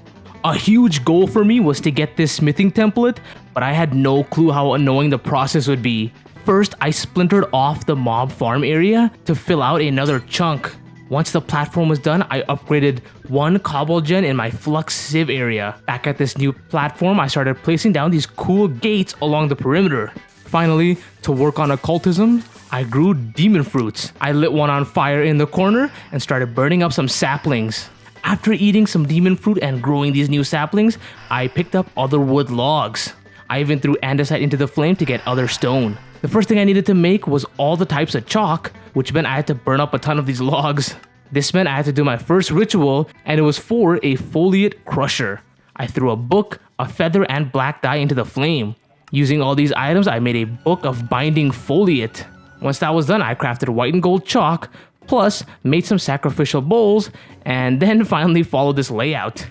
A huge goal for me was to get this smithing template, but I had no clue how annoying the process would be. First, I splintered off the mob farm area to fill out another chunk. Once the platform was done, I upgraded 1 cobble gen in my flux sieve area. Back at this new platform, I started placing down these cool gates along the perimeter. Finally, to work on occultism, I grew demon fruits. I lit one on fire in the corner and started burning up some saplings. After eating some demon fruit and growing these new saplings, I picked up other wood logs. I even threw andesite into the flame to get other stone. The first thing I needed to make was all the types of chalk, which meant I had to burn up a ton of these logs. This meant I had to do my first ritual, and it was for a foliate crusher. I threw a book, a feather, and black dye into the flame. Using all these items, I made a book of binding foliate. Once that was done, I crafted white and gold chalk, plus made some sacrificial bowls, and then finally followed this layout.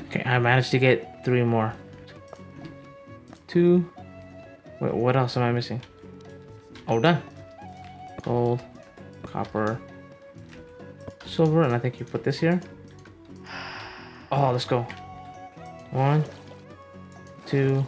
Okay, I managed to get 3 more. 2. Wait, what else am I missing? Oh, done. Gold, copper, silver, and I think you put this here. Oh, let's go. 1, 2,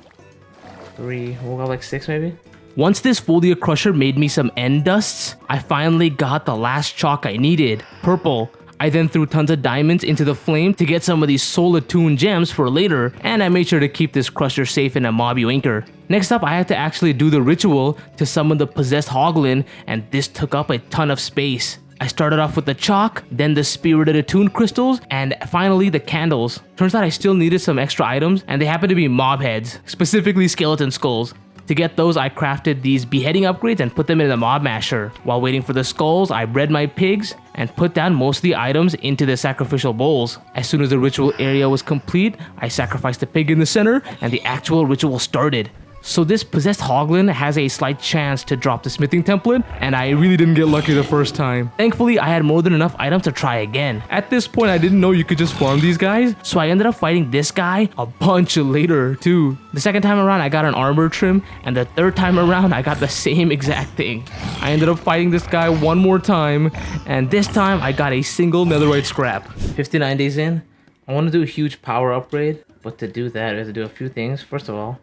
3. We'll go like 6 maybe. Once this foliate crusher made me some end dusts, I finally got the last chalk I needed, purple. I then threw tons of diamonds into the flame to get some of these soul-attuned gems for later, and I made sure to keep this crusher safe in a mob yoinker. Next up, I had to actually do the ritual to summon the possessed hoglin, and this took up a ton of space. I started off with the chalk, then the spirited attuned crystals, and finally the candles. Turns out I still needed some extra items, and they happened to be mob heads, specifically skeleton skulls. To get those, I crafted these beheading upgrades and put them in the mob masher. While waiting for the skulls, I bred my pigs and put down most of the items into the sacrificial bowls. As soon as the ritual area was complete, I sacrificed the pig in the center and the actual ritual started. So this possessed hoglin has a slight chance to drop the smithing template, and I really didn't get lucky the first time. Thankfully, I had more than enough items to try again. At this point, I didn't know you could just farm these guys, so I ended up fighting this guy a bunch later too. The second time around, I got an armor trim, and the third time around, I got the same exact thing. I ended up fighting this guy one more time, and this time, I got a single netherite scrap. 59 days in, I want to do a huge power upgrade, but to do that, we have to do a few things. First of all,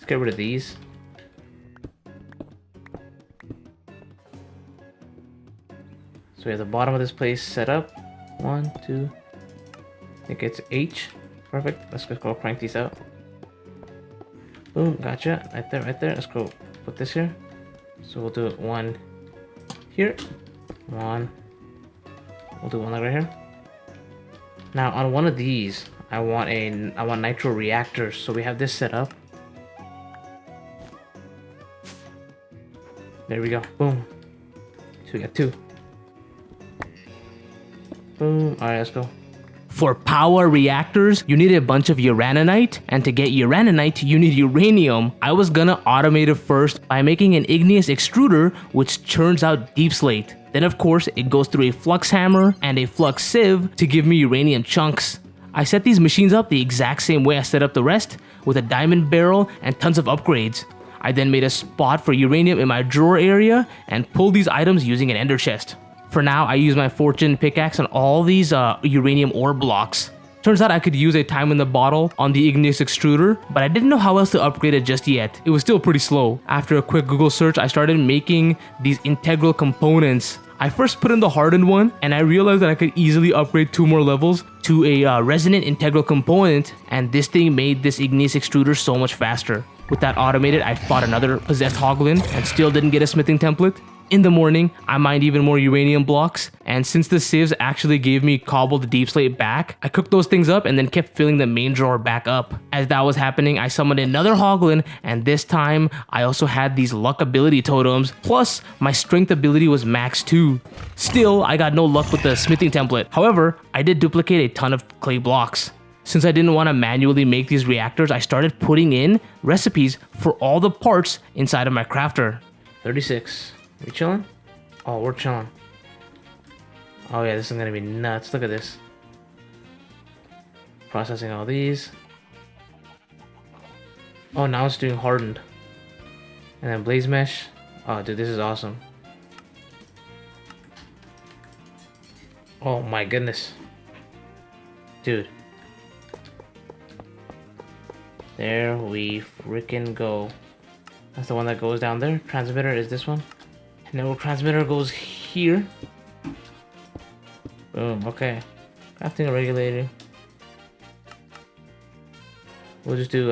get rid of these. So we have the bottom of this place set up. 1, 2. I think it's H. Perfect. Let's just go crank these out. Boom. Gotcha. Right there, right there. Let's go put this here. So we'll do it 1 here. 1. We'll do 1 like right here. Now on one of these, I want nitro reactors. So we have this set up. There we go. Boom. So we got 2. Boom. Alright, let's go. For power reactors, you need a bunch of uraninite, and to get uraninite, you need uranium. I was gonna automate it first by making an igneous extruder, which churns out deep slate. Then of course, it goes through a flux hammer and a flux sieve to give me uranium chunks. I set these machines up the exact same way I set up the rest, with a diamond barrel and tons of upgrades. I then made a spot for uranium in my drawer area and pulled these items using an ender chest. For now, I use my fortune pickaxe on all these uranium ore blocks. Turns out I could use a time in the bottle on the igneous extruder, but I didn't know how else to upgrade it just yet. It was still pretty slow. After a quick Google search, I started making these integral components. I first put in the hardened one, and I realized that I could easily upgrade 2 more levels to a resonant integral component, and this thing made this igneous extruder so much faster. With that automated, I fought another possessed hoglin and still didn't get a smithing template. In the morning, I mined even more uranium blocks, and since the sieves actually gave me cobbled deep slate back, I cooked those things up and then kept filling the main drawer back up. As that was happening, I summoned another hoglin, and this time, I also had these luck ability totems, plus my strength ability was max too. Still, I got no luck with the smithing template. However, I did duplicate a ton of clay blocks. Since I didn't want to manually make these reactors, I started putting in recipes for all the parts inside of my crafter. 36. We chilling? Oh, we're chilling. Oh yeah, this is gonna be nuts. Look at this. Processing all these. Oh, now it's doing hardened. And then blaze mesh. Oh, dude, this is awesome. Oh my goodness. Dude. There we freaking go. That's the one that goes down there. Transmitter is this one. Network transmitter goes here. Boom, okay. Crafting a regulator. We'll just do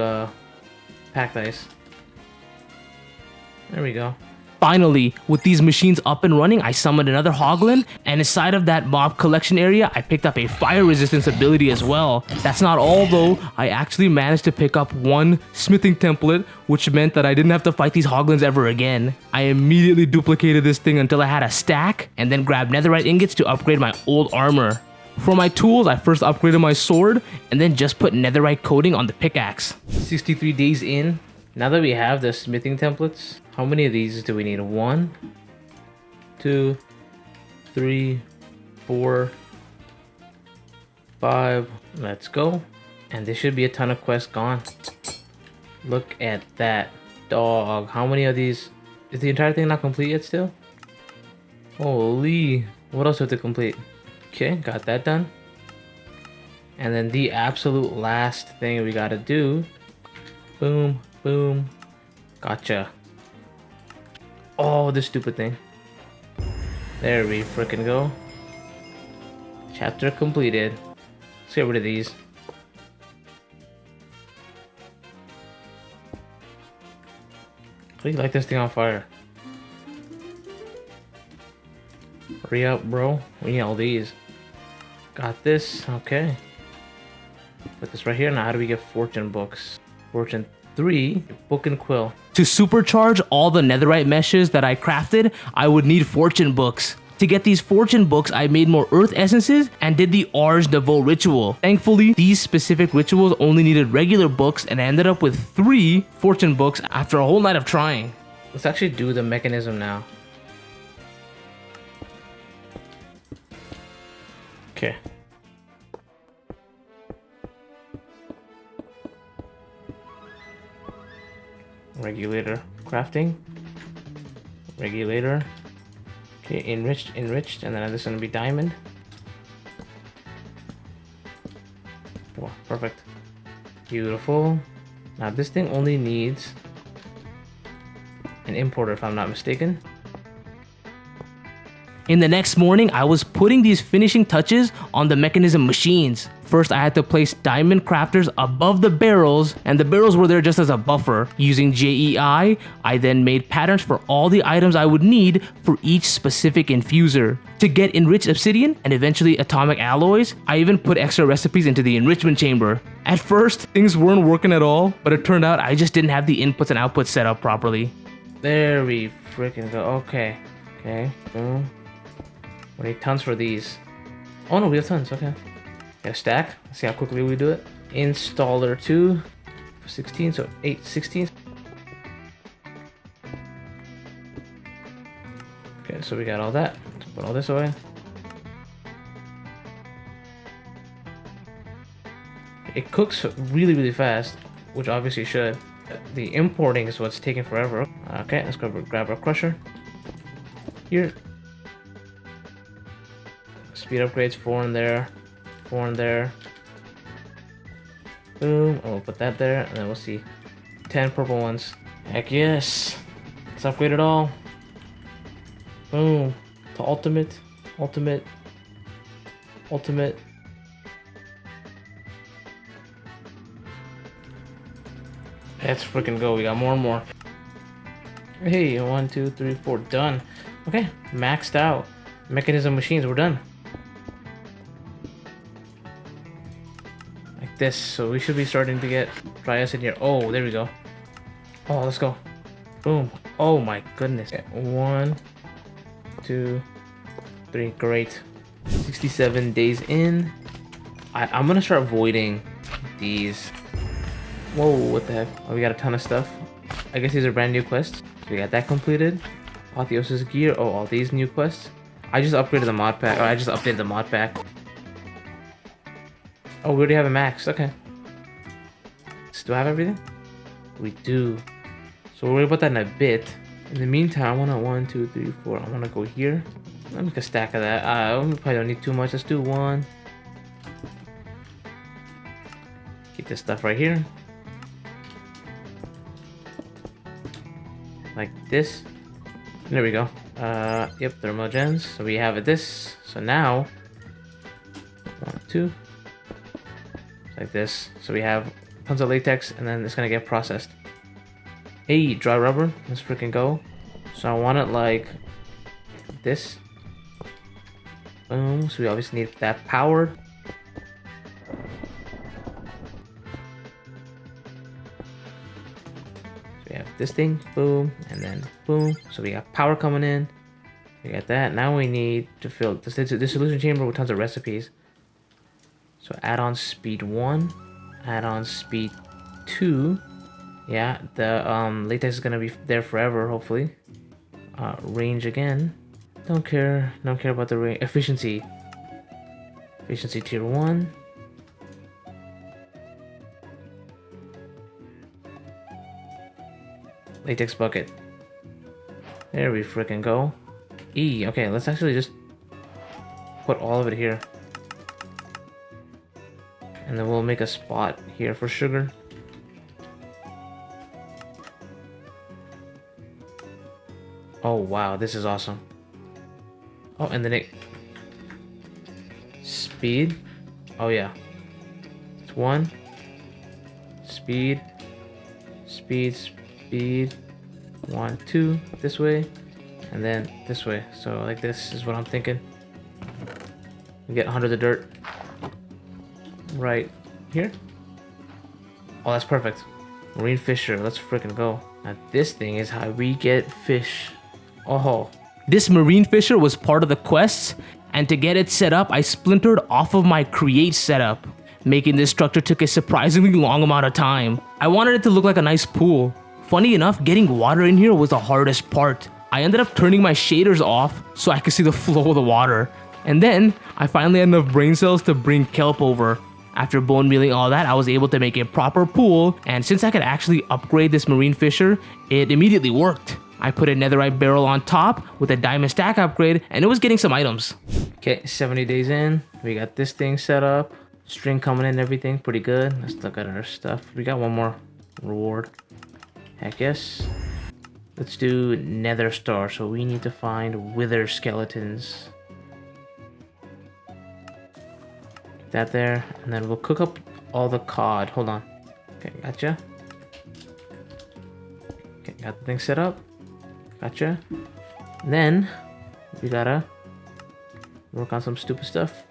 packed ice. There we go. Finally, with these machines up and running, I summoned another hoglin, and inside of that mob collection area, I picked up a fire resistance ability as well. That's not all though, I actually managed to pick up 1 smithing template, which meant that I didn't have to fight these hoglins ever again. I immediately duplicated this thing until I had a stack, and then grabbed netherite ingots to upgrade my old armor. For my tools, I first upgraded my sword, and then just put netherite coating on the pickaxe. 63 days in. Now that we have the smithing templates, how many of these do we need? 1, 2, 3, 4, 5. Let's go. And there should be a ton of quests gone. Look at that. Dog. How many of these? Is the entire thing not complete yet still? Holy. What else do we have to complete? Okay, got that done. And then the absolute last thing we gotta do. Boom. Boom. Gotcha. Oh, this stupid thing. There we frickin' go. Chapter completed. Let's get rid of these. How do you light this thing on fire? Hurry up, bro. We need all these. Got this. Okay. Put this right here. Now, how do we get fortune books? Fortune 3, book and quill. To supercharge all the netherite meshes that I crafted, I would need fortune books. To get these fortune books, I made more earth essences and did the Ars Nouveau ritual. Thankfully, these specific rituals only needed regular books, and I ended up with 3 fortune books after a whole night of trying. Let's actually do the mechanism now. Okay. Regulator crafting. Regulator. Okay, enriched, and then this is gonna be diamond. Oh, perfect. Beautiful. Now this thing only needs an importer if I'm not mistaken. In the next morning, I was putting these finishing touches on the mechanism machines. First, I had to place diamond crafters above the barrels, and the barrels were there just as a buffer. Using JEI, I then made patterns for all the items I would need for each specific infuser. To get enriched obsidian and eventually atomic alloys, I even put extra recipes into the enrichment chamber. At first, things weren't working at all, but it turned out I just didn't have the inputs and outputs set up properly. There we freaking go. Okay. Okay. Boom. We need tons for these. Oh no, we have tons. Okay. Got a stack. Let's see how quickly we do it. Installer 2. 16, so 8, 16. Okay, so we got all that. Let's put all this away. It cooks really, really fast, which obviously should. The importing is what's taking forever. Okay, let's go grab our crusher. Here. Speed upgrades, 4 in there. 4 in there. Boom. Oh, we'll put that there, and then we'll see 10 purple ones. Heck yes. Let's upgrade it all. Boom. To ultimate. Ultimate. Ultimate. Let's freaking go. We got more and more. Hey, 1, 2, 3, 4. Done. Okay, maxed out. Mechanism machines, we're done. Like this. So we should be starting to get dry acid here. Oh, there we go. Oh, let's go. Boom. Oh my goodness. Okay, 1, 2, 3. Great. 67 days in. I'm gonna start avoiding these. Whoa, what the heck? Oh, we got a ton of stuff. I guess these are brand new quests. So we got that completed. Apotheosis gear. Oh, all these new quests. I just upgraded the mod pack. Or I just updated the mod pack. Oh, we already have a max. Okay. Still have everything? We do. So we'll worry about that in a bit. In the meantime, I want to 1, 2, 3, 4. I want to go here. Let me make a stack of that. We probably don't need too much. Let's do 1. Keep this stuff right here. Like this. There we go. Yep, thermal gens. So we have this. So now 1, 2. Like this. So we have tons of latex, and then it's gonna get processed. Hey, dry rubber. Let's freaking go. So I want it like this. Boom. So we obviously need that powered. This thing, boom, and then boom. So we got power coming in. We got that. Now we need to fill this dissolution chamber with tons of recipes. So add on speed 1, add on speed 2. Yeah, the latex is gonna be there forever, hopefully. Range again. Don't care about the range. Efficiency tier 1. Latex bucket. There we freaking go. E. Okay, let's actually just put all of it here. And then we'll make a spot here for sugar. Oh wow, this is awesome. Oh, and then it... Speed. Oh yeah. It's 1. Speed. Speed. Speed. 1, 2. This way. And then this way. So like this is what I'm thinking. We get 100 of dirt. Right here. Oh, that's perfect. Marine fisher. Let's freaking go. Now this thing is how we get fish. Oh. This marine fisher was part of the quests, and to get it set up, I splintered off of my create setup. Making this structure took a surprisingly long amount of time. I wanted it to look like a nice pool. Funny enough, getting water in here was the hardest part. I ended up turning my shaders off so I could see the flow of the water. And then, I finally had enough brain cells to bring kelp over. After bone mealing all that, I was able to make a proper pool, and since I could actually upgrade this marine fisher, it immediately worked. I put a netherite barrel on top with a diamond stack upgrade, and it was getting some items. Okay, 70 days in, we got this thing set up. String coming in, everything pretty good. Let's look at our stuff. We got one more reward. Heck yes. Let's do nether star. So we need to find wither skeletons. Get that there, and then we'll cook up all the cod. Hold on. Okay, gotcha. Okay, got the thing set up. Gotcha. And then we gotta work on some stupid stuff.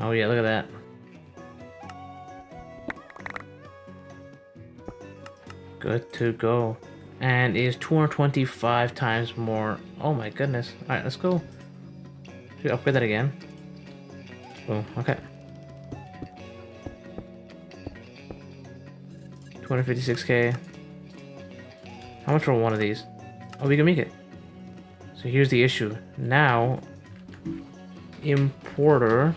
Oh yeah, look at that. Good to go. And it is 225 times more. Oh my goodness. Alright, let's go. Should we upgrade that again? Boom, okay. 256k. How much for one of these? Oh, we can make it. So here's the issue. Now, importer.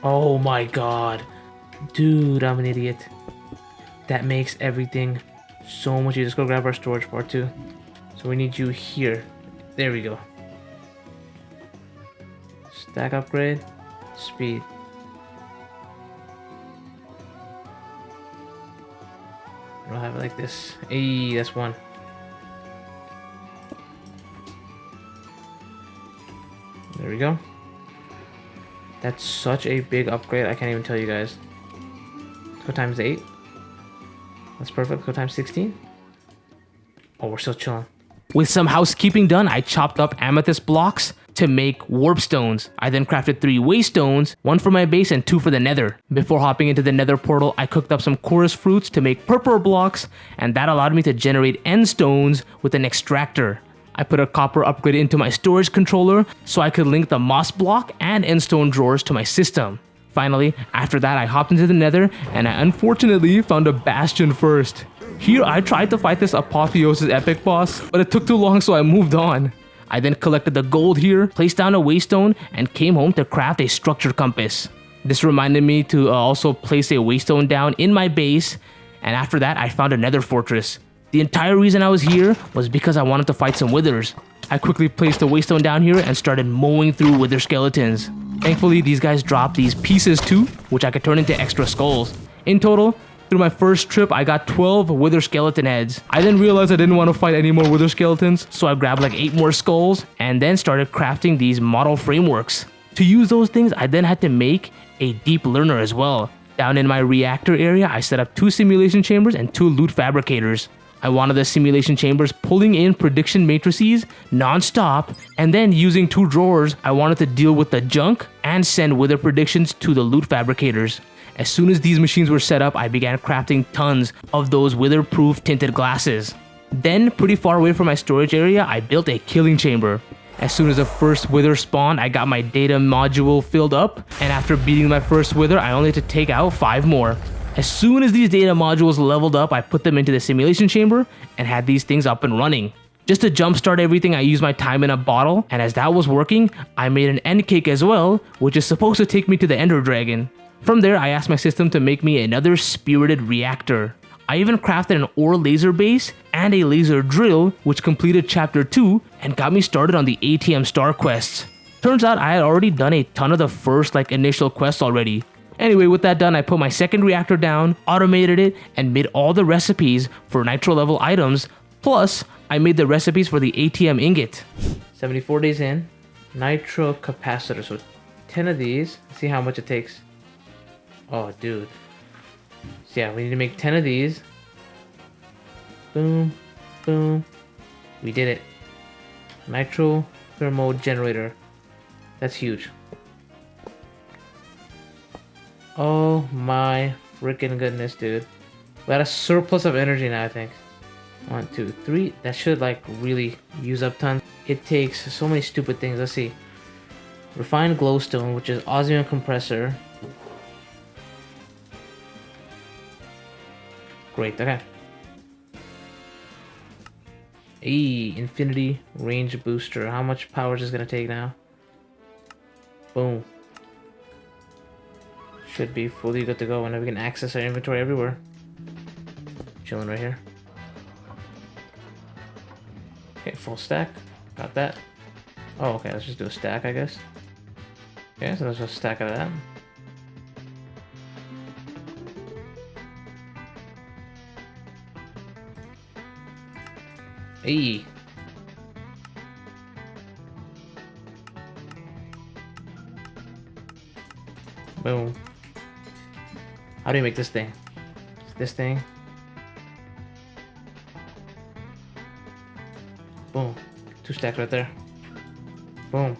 Oh my god. Dude, I'm an idiot. That makes everything so much easier. Let's go grab our storage part too. So we need you here. There we go. Stack upgrade, speed. I'll have it like this. Hey, that's one. There we go. That's such a big upgrade. I can't even tell you guys. Let's go times 8. That's perfect. Let's go times 16. Oh, we're still chilling. With some housekeeping done, I chopped up amethyst blocks to make warp stones. I then crafted 3 waste stones, 1 for my base and 2 for the nether. Before hopping into the nether portal, I cooked up some chorus fruits to make purple blocks, and that allowed me to generate end stones with an extractor. I put a copper upgrade into my storage controller so I could link the moss block and end stone drawers to my system. Finally, after that, I hopped into the nether and I unfortunately found a bastion first. Here, I tried to fight this Apotheosis epic boss, but it took too long, so I moved on. I then collected the gold here, placed down a waste stone, and came home to craft a structure compass. This reminded me to also place a waste stone down in my base, and after that, I found a nether fortress. The entire reason I was here was because I wanted to fight some withers. I quickly placed a waste stone down here and started mowing through wither skeletons. Thankfully, these guys dropped these pieces too, which I could turn into extra skulls. In total, through my first trip, I got 12 wither skeleton heads. I then realized I didn't want to fight any more wither skeletons, so I grabbed like 8 more skulls and then started crafting these model frameworks. To use those things, I then had to make a deep learner as well. Down in my reactor area, I set up 2 simulation chambers and 2 loot fabricators. I wanted the simulation chambers pulling in prediction matrices non-stop, and then using 2 drawers, I wanted to deal with the junk and send wither predictions to the loot fabricators. As soon as these machines were set up, I began crafting tons of those wither-proof tinted glasses. Then, pretty far away from my storage area, I built a killing chamber. As soon as the first wither spawned, I got my data module filled up, and after beating my first wither, I only had to take out 5 more. As soon as these data modules leveled up, I put them into the simulation chamber and had these things up and running. Just to jumpstart everything, I used my time in a bottle, and as that was working, I made an end cake as well, which is supposed to take me to the Ender Dragon. From there, I asked my system to make me another spirited reactor. I even crafted an ore laser base and a laser drill, which completed chapter 2 and got me started on the ATM star quests. Turns out I had already done a ton of the first initial quests already. Anyway, with that done, I put my second reactor down, automated it, and made all the recipes for nitro level items, plus I made the recipes for the ATM ingot. 74 days in, nitro capacitor, so 10 of these, see how much it takes. Oh, dude. So yeah, we need to make 10 of these. Boom, boom. We did it. Nitro thermo generator. That's huge. Oh my freaking goodness, dude. We got a surplus of energy now, I think. 1, 2, 3. That should really use up tons. It takes so many stupid things. Let's see. Refined glowstone, which is osmium compressor. Great, okay. Infinity range booster. How much power is this gonna take now? Boom. Should be fully good to go whenever we can access our inventory everywhere. Chilling right here. Okay, full stack. Got that. Oh, okay, let's just do a stack, I guess. Okay, so let's just stack of that. Hey. Boom. How do you make this thing? This thing. Boom. 2 stacks right there. Boom.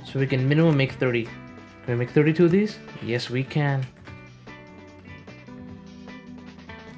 So we can minimum make 30. Can we make 32 of these? Yes, we can.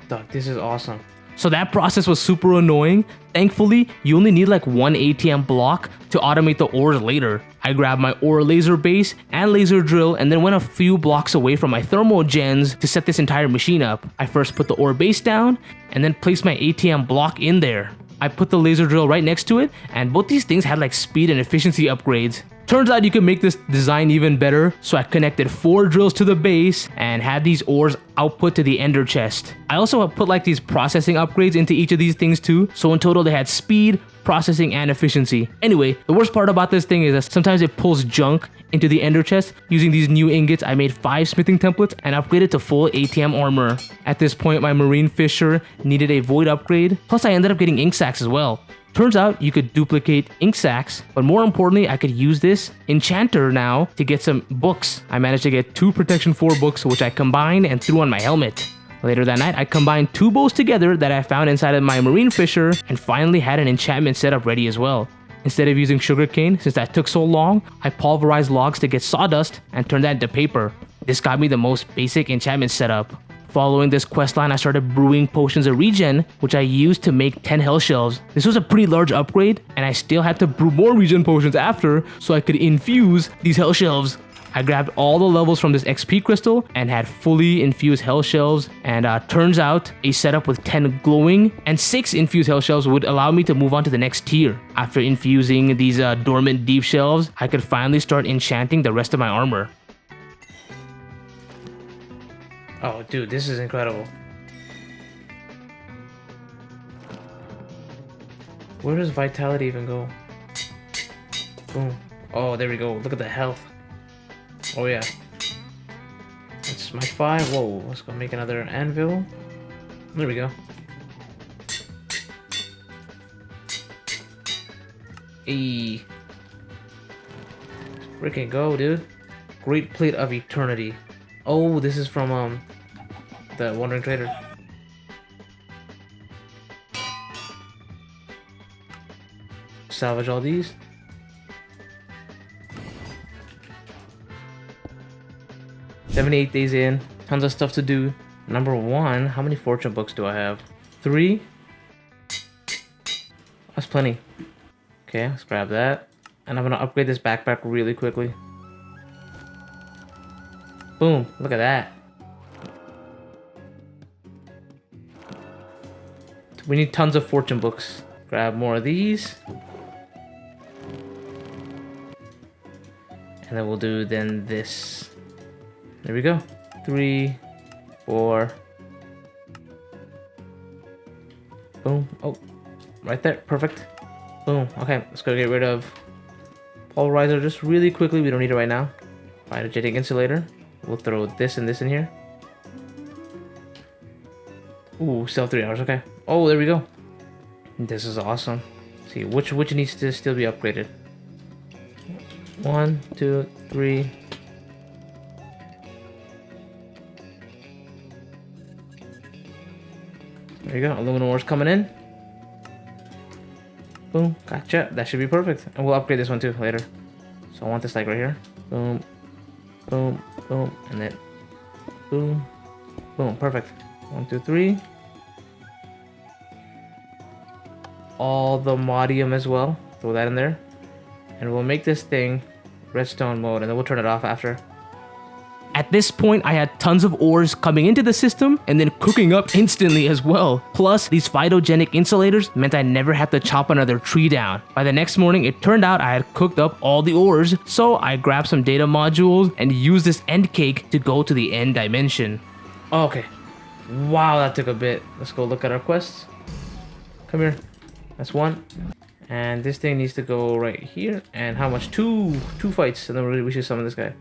Dog, this is awesome. So that process was super annoying. Thankfully, you only need 1 ATM block to automate the ores later. I grabbed my ore laser base and laser drill and then went a few blocks away from my thermo gens to set this entire machine up. I first put the ore base down and then placed my ATM block in there. I put the laser drill right next to it, and both these things had speed and efficiency upgrades. Turns out you can make this design even better, so I connected 4 drills to the base and had these ores output to the ender chest. I also put like these processing upgrades into each of these things too, so in total they had speed, processing, and efficiency. Anyway, the worst part about this thing is that sometimes it pulls junk into the ender chest. Using these new ingots, I made 5 smithing templates and upgraded to full ATM armor. At this point, my marine fisher needed a void upgrade, plus I ended up getting ink sacs as well. Turns out you could duplicate ink sacs, but more importantly, I could use this enchanter now to get some books. I managed to get 2 protection 4 books, which I combined and threw on my helmet. Later that night, I combined 2 bows together that I found inside of my marine fisher and finally had an enchantment setup ready as well. Instead of using sugarcane, since that took so long, I pulverized logs to get sawdust and turned that into paper. This got me the most basic enchantment setup. Following this questline, I started brewing potions of regen, which I used to make 10 hell shelves. This was a pretty large upgrade, and I still had to brew more regen potions after so I could infuse these hell shelves. I grabbed all the levels from this XP crystal and had fully infused hell shelves, and turns out a setup with 10 glowing and 6 infused hell shelves would allow me to move on to the next tier. After infusing these dormant deep shelves, I could finally start enchanting the rest of my armor. Oh, dude, this is incredible. Where does vitality even go? Boom. Oh, there we go. Look at the health. Oh, yeah. That's my 5. Whoa, let's go make another anvil. There we go. Hey. Freaking go, dude. Great Plate of Eternity. Oh, this is from the Wandering Trader. Salvage all these. "78 days in, tons of stuff to do. Number 1, how many fortune books do I have? 3? That's plenty. Okay, let's grab that. And I'm gonna upgrade this backpack really quickly. Boom, look at that. We need tons of fortune books. Grab more of these. And then we'll do then this. There we go. 3, 4. Boom. Oh, right there. Perfect. Boom. Okay, let's go get rid of pulverizer just really quickly. We don't need it right now. Phytogenetic insulator. We'll throw this and this in here. Ooh, still 3 hours. Okay. Oh, there we go. This is awesome. Let's see, which needs to still be upgraded? 1, 2, 3. There you go. Aluminum ore's coming in. Boom. Gotcha. That should be perfect. And we'll upgrade this one too later. So I want this like right here. Boom. Boom. Boom. And then boom. Boom. Perfect. 1, 2, 3. All the modium as well. Throw that in there. And we'll make this thing redstone mode, and then we'll turn it off after. At this point, I had tons of ores coming into the system and then cooking up instantly as well. Plus, these phytogenic insulators meant I never had to chop another tree down. By the next morning, it turned out I had cooked up all the ores, so I grabbed some data modules and used this end cake to go to the end dimension. Okay. Wow, that took a bit. Let's go look at our quests. Come here. That's 1. And this thing needs to go right here. And how much? 2 fights, and then we should summon this guy.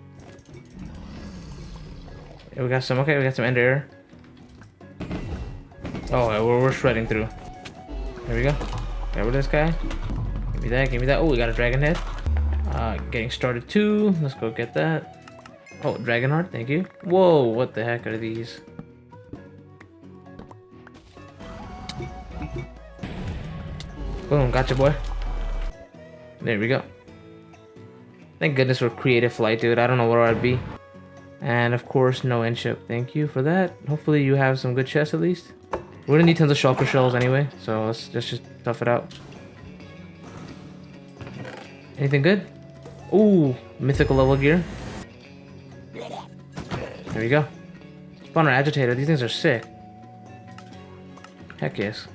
Yeah, we got some. Okay, we got some ender air. Oh, yeah, we're shredding through. There we go. Grab rid of this guy. Give me that. Give me that. Oh, we got a dragon head. Getting started too. Let's go get that. Oh, dragon heart. Thank you. Whoa, what the heck are these? Boom, gotcha, boy. There we go. Thank goodness for creative flight, dude. I don't know where I'd be. And of course, no end ship. Thank you for that. Hopefully you have some good chests at least. We're gonna need tons of shulker shells anyway, so let's just tough it out. Anything good? Ooh, mythical level gear. There we go. Spawner agitator. These things are sick. Heck yes.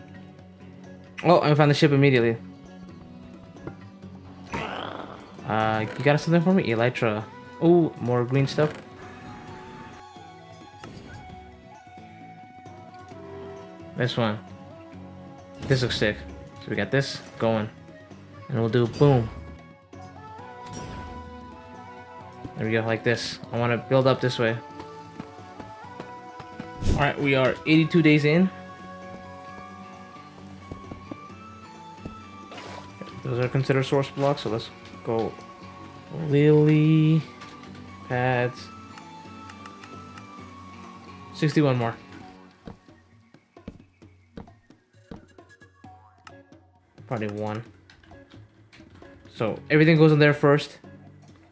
Oh, I found the ship immediately. You got something for me? Elytra. Oh, more green stuff. This one. This looks sick. So we got this going. And we'll do boom. There we go, like this. I want to build up this way. Alright, we are 82 days in. Those are considered source blocks, so let's go. Lily pads. 61 more. Probably 1. So everything goes in there first.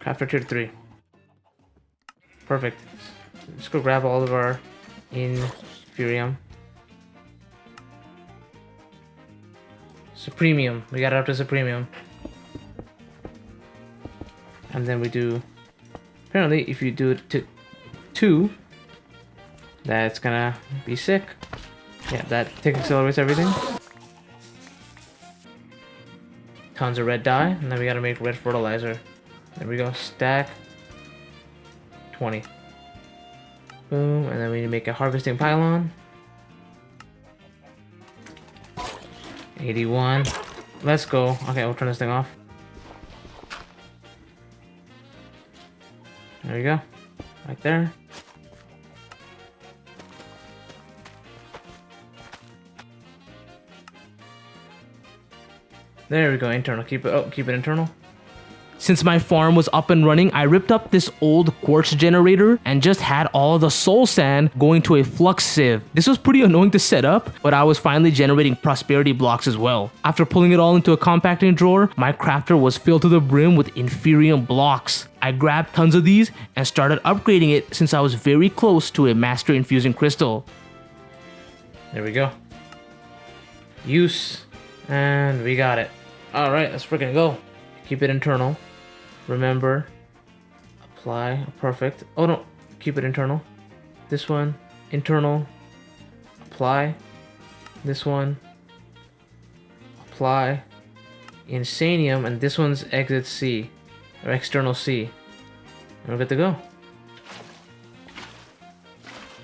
Crafter tier 3. Perfect. Let's go grab all of our Inferium. Supremium. We got it up to Supremium. And then we do... Apparently, if you do it to 2, that's gonna be sick. Yeah, that tick accelerates everything. Tons of red dye, and then we gotta make red fertilizer. There we go. Stack 20. Boom, and then we need to make a harvesting pylon. 81. Let's go. Okay, we'll turn this thing off. There we go. Right there. There we go. Internal. Keep it internal. Since my farm was up and running, I ripped up this old quartz generator and just had all the soul sand going to a flux sieve. This was pretty annoying to set up, but I was finally generating prosperity blocks as well. After pulling it all into a compacting drawer, my crafter was filled to the brim with Inferium blocks. I grabbed tons of these and started upgrading it since I was very close to a master infusing crystal. There we go. Use. And we got it. Alright, let's freaking go. Keep it internal. Remember, apply, perfect. Oh no, keep it internal. This one, internal, apply. This one, apply. Insanium, and this one's exit C, or external C. And we're good to go.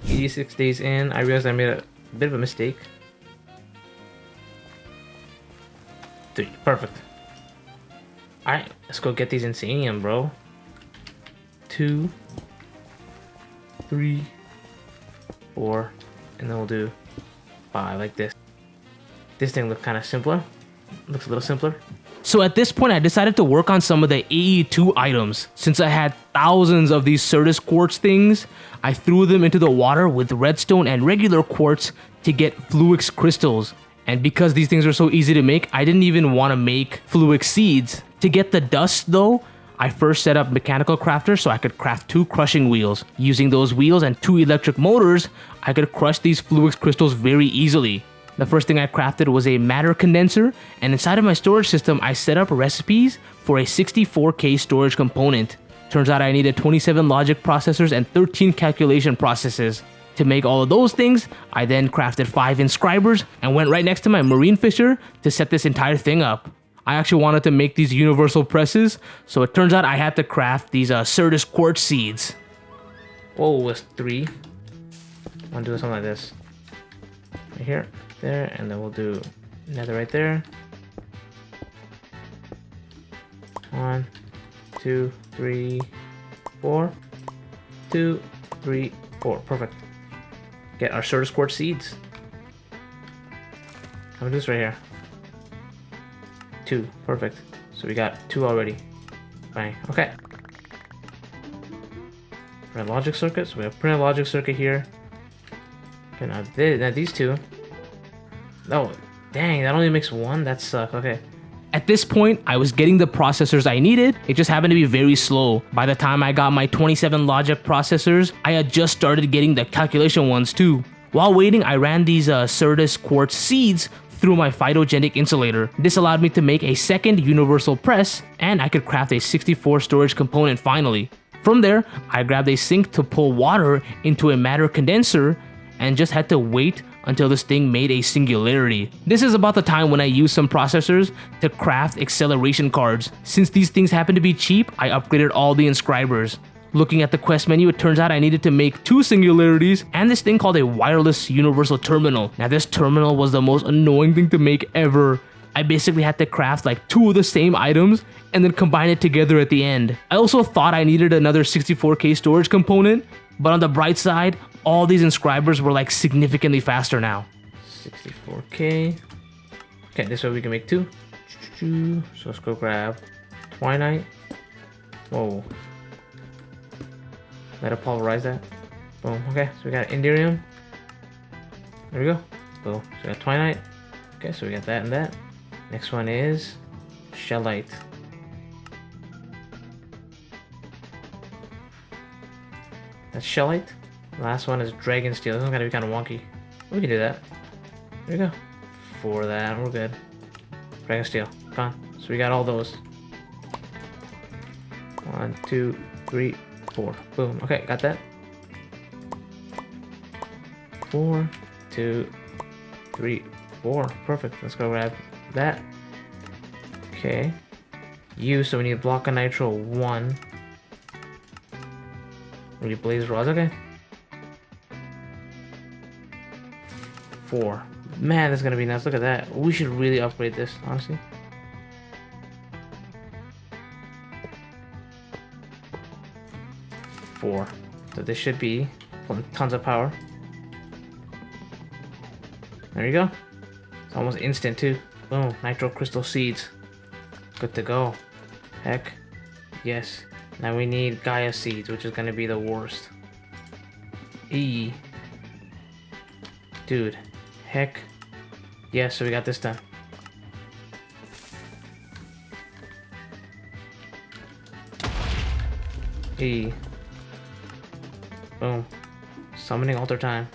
86 days in, I realized I made a bit of a mistake. 3, perfect. Alright, let's go get these Insanium, bro. 2, 3, 4, and then we'll do 5 like this. This thing looks kind of simpler. Looks a little simpler. So at this point, I decided to work on some of the AE2 items. Since I had thousands of these Certus quartz things, I threw them into the water with redstone and regular quartz to get Fluix crystals. And because these things are so easy to make, I didn't even want to make Fluix seeds. To get the dust though, I first set up mechanical crafters so I could craft 2 crushing wheels. Using those wheels and 2 electric motors, I could crush these Fluix crystals very easily. The first thing I crafted was a matter condenser, and inside of my storage system, I set up recipes for a 64K storage component. Turns out I needed 27 logic processors and 13 calculation processes. To make all of those things, I then crafted 5 inscribers and went right next to my marine fisher to set this entire thing up. I actually wanted to make these universal presses, so it turns out I had to craft these Certus quartz seeds. Whoa, it's 3. I'm gonna do something like this. Right here, there, and then we'll do another right there. 1, 2, 3, 4. 2, 3, 4. Perfect. Get our Certus quartz seeds. I'm gonna do this right here. 2, perfect. So we got 2 already. Bang. Okay. Printed logic circuits. We have printed logic circuit here. Okay, now these 2. Oh, dang! That only makes 1. That sucks. Okay. At this point, I was getting the processors I needed. It just happened to be very slow. By the time I got my 27 logic processors, I had just started getting the calculation ones too. While waiting, I ran these Certus quartz seeds through my phytogenic insulator. This allowed me to make a second universal press, and I could craft a 64 storage component finally. From there, I grabbed a sink to pull water into a matter condenser and just had to wait until this thing made a singularity. This is about the time when I used some processors to craft acceleration cards. Since these things happen to be cheap, I upgraded all the inscribers. Looking at the quest menu, it turns out I needed to make 2 singularities and this thing called a wireless universal terminal. Now this terminal was the most annoying thing to make ever. I basically had to craft like 2 of the same items and then combine it together at the end. I also thought I needed another 64K storage component, but on the bright side, all these inscribers were like significantly faster now. 64K. Okay, this way we can make 2. So let's go grab Twinite. Whoa. Let it pulverize that. Boom. Okay, so we got Indirium. There we go. Boom. So we got Twinite. Okay, so we got that and that. Next one is Shellite. That's Shellite. Last one is Dragon Steel. This one's gonna be kind of wonky. We can do that. There we go. For that, we're good. Dragon Steel. Come on. So we got all those. 1, 2, 3, 4. Boom. Okay, got that. 4, 2, 3, 4. Perfect. Let's go grab that. Okay. So we need block of nitro 1. We need blaze rods. Okay. 4. Man, that's gonna be nice. Look at that. We should really upgrade this, honestly. Four. So this should be pulling tons of power. There you go. It's almost instant too. Boom. Nitro crystal seeds. Good to go. Heck. Yes. Now we need Gaia seeds, which is gonna be the worst. E. Dude. Heck. Yes, so we got this done. E. Boom. Summoning altar time.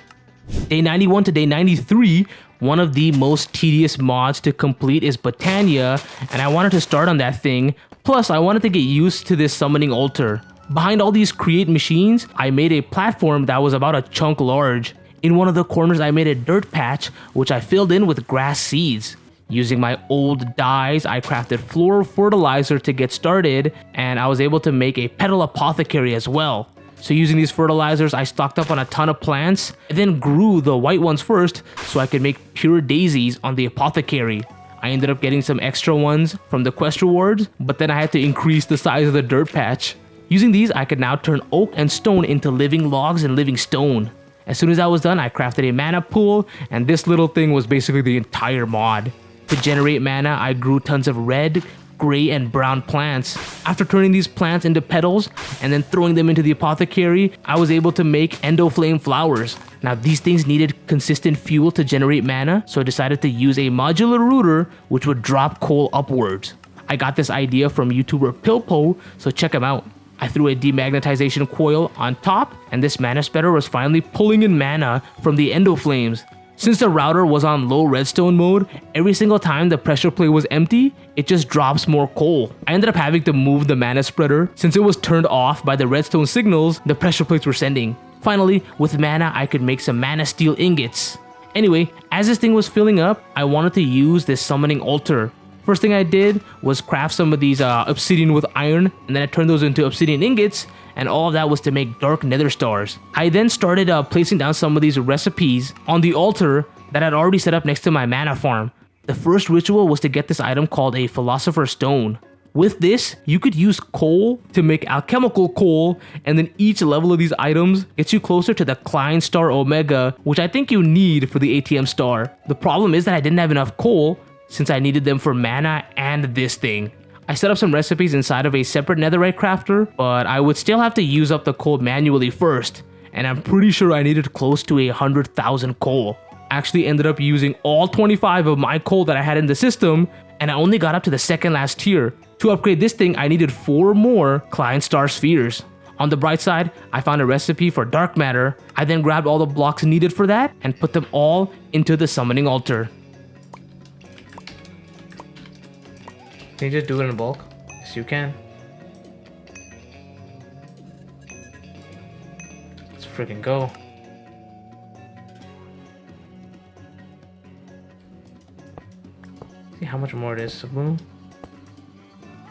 Day 91 to day 93, one of the most tedious mods to complete is Botania, and I wanted to start on that thing. Plus, I wanted to get used to this summoning altar. Behind all these create machines, I made a platform that was about a chunk large. In one of the corners, I made a dirt patch, which I filled in with grass seeds. Using my old dyes, I crafted floral fertilizer to get started, and I was able to make a petal apothecary as well. So using these fertilizers, I stocked up on a ton of plants, and then grew the white ones first so I could make pure daisies on the apothecary. I ended up getting some extra ones from the quest rewards, but then I had to increase the size of the dirt patch. Using these, I could now turn oak and stone into living logs and living stone. As soon as I was done, I crafted a mana pool, and this little thing was basically the entire mod. To generate mana, I grew tons of red, gray, and brown plants. After turning these plants into petals and then throwing them into the apothecary, I was able to make endoflame flowers. Now these things needed consistent fuel to generate mana, so I decided to use a modular router which would drop coal upwards. I got this idea from YouTuber Pilpo, so check him out. I threw a demagnetization coil on top, and this mana spreader was finally pulling in mana from the endoflames. Since the router was on low redstone mode, every single time the pressure plate was empty, it just drops more coal. I ended up having to move the mana spreader since it was turned off by the redstone signals the pressure plates were sending. Finally, with mana, I could make some mana steel ingots. Anyway, as this thing was filling up, I wanted to use this summoning altar. First thing I did was craft some of these obsidian with iron, and then I turned those into obsidian ingots, and all of that was to make dark nether stars. I then started placing down some of these recipes on the altar that I'd already set up next to my mana farm. The first ritual was to get this item called a Philosopher's Stone. With this, you could use coal to make alchemical coal, and then each level of these items gets you closer to the Klein Star Omega, which I think you need for the ATM star. The problem is that I didn't have enough coal, since I needed them for mana and this thing. I set up some recipes inside of a separate netherite crafter, but I would still have to use up the coal manually first, and I'm pretty sure I needed close to 100,000 coal. I actually ended up using all 25 of my coal that I had in the system, and I only got up to the second last tier. To upgrade this thing, I needed 4 more Klein Star Spheres. On the bright side, I found a recipe for dark matter. I then grabbed all the blocks needed for that and put them all into the summoning altar. Can you just do it in bulk? Yes, you can. Let's freaking go. how much more it is. So boom.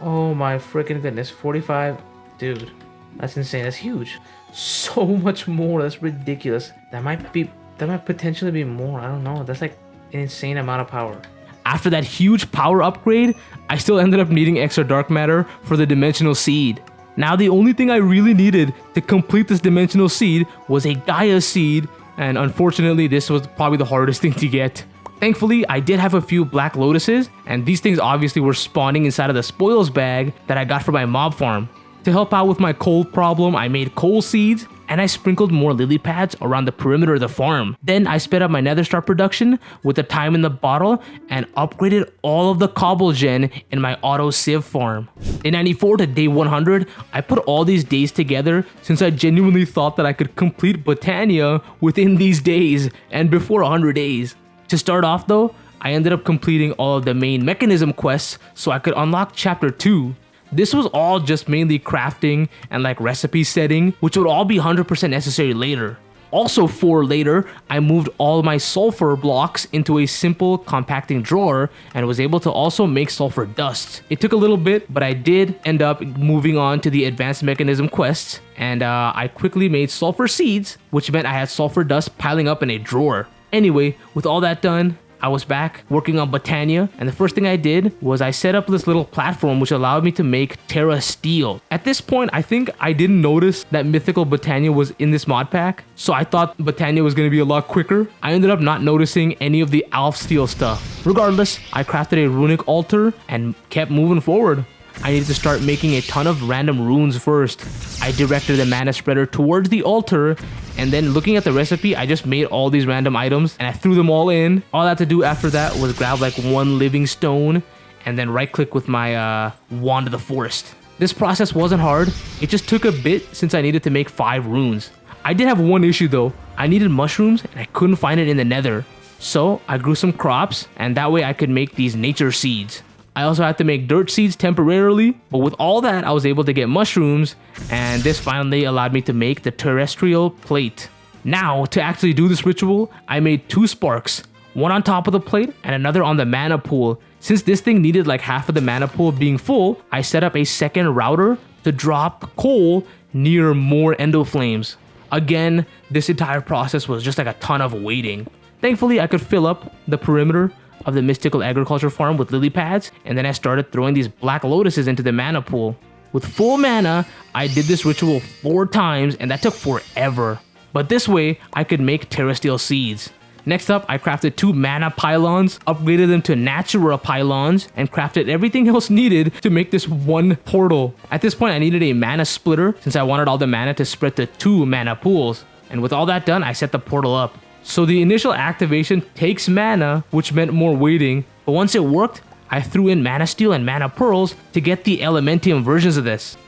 Oh my freaking goodness. 45. Dude, that's insane. That's huge. So much more. That's ridiculous. That might potentially be more. I don't know. That's like an insane amount of power. After that huge power upgrade, I still ended up needing extra dark matter for the dimensional seed. Now the only thing I really needed to complete this dimensional seed was a Gaia seed, and unfortunately this was probably the hardest thing to get. Thankfully, I did have a few black lotuses, and these things obviously were spawning inside of the spoils bag that I got from my mob farm. To help out with my coal problem, I made coal seeds, and I sprinkled more lily pads around the perimeter of the farm. Then I sped up my nether star production with the time in the bottle and upgraded all of the cobble gen in my auto sieve farm. Day 94 to day 100, I put all these days together since I genuinely thought that I could complete Botania within these days and before 100 days. To start off though, I ended up completing all of the main mechanism quests so I could unlock chapter 2. This was all just mainly crafting and like recipe setting, which would all be 100% necessary later. Also for later, I moved all my sulfur blocks into a simple compacting drawer and was able to also make sulfur dust. It took a little bit, but I did end up moving on to the advanced mechanism quests, and I quickly made sulfur seeds, which meant I had sulfur dust piling up in a drawer. Anyway, with all that done, I was back working on Botania, and the first thing I did was I set up this little platform which allowed me to make Terra Steel. At this point, I think I didn't notice that mythical Botania was in this mod pack, so I thought Botania was going to be a lot quicker. I ended up not noticing any of the Alph Steel stuff. Regardless, I crafted a runic altar and kept moving forward. I needed to start making a ton of random runes first. I directed the mana spreader towards the altar, and then looking at the recipe, I just made all these random items and I threw them all in. All I had to do after that was grab like one living stone and then right click with my wand of the forest. This process wasn't hard, it just took a bit since I needed to make 5 runes. I did have one issue though. I needed mushrooms and I couldn't find it in the nether. So I grew some crops, and that way I could make these nature seeds. I also had to make dirt seeds temporarily, but with all that I was able to get mushrooms, and this finally allowed me to make the terrestrial plate. Now, to actually do this ritual, I made 2 sparks, one on top of the plate and another on the mana pool. Since this thing needed like half of the mana pool being full, I set up a second router to drop coal near more endo flames. Again, this entire process was just like a ton of waiting. Thankfully, I could fill up the perimeter of the mystical agriculture farm with lily pads, and then I started throwing these black lotuses into the mana pool. With full mana, I did this ritual 4 times, and that took forever. But this way, I could make terrestrial seeds. Next up, I crafted 2 mana pylons, upgraded them to natura pylons, and crafted everything else needed to make this one portal. At this point, I needed a mana splitter since I wanted all the mana to spread to 2 mana pools. And with all that done, I set the portal up. So the initial activation takes mana, which meant more waiting, but once it worked, I threw in mana steel and mana pearls to get the elementium versions of this.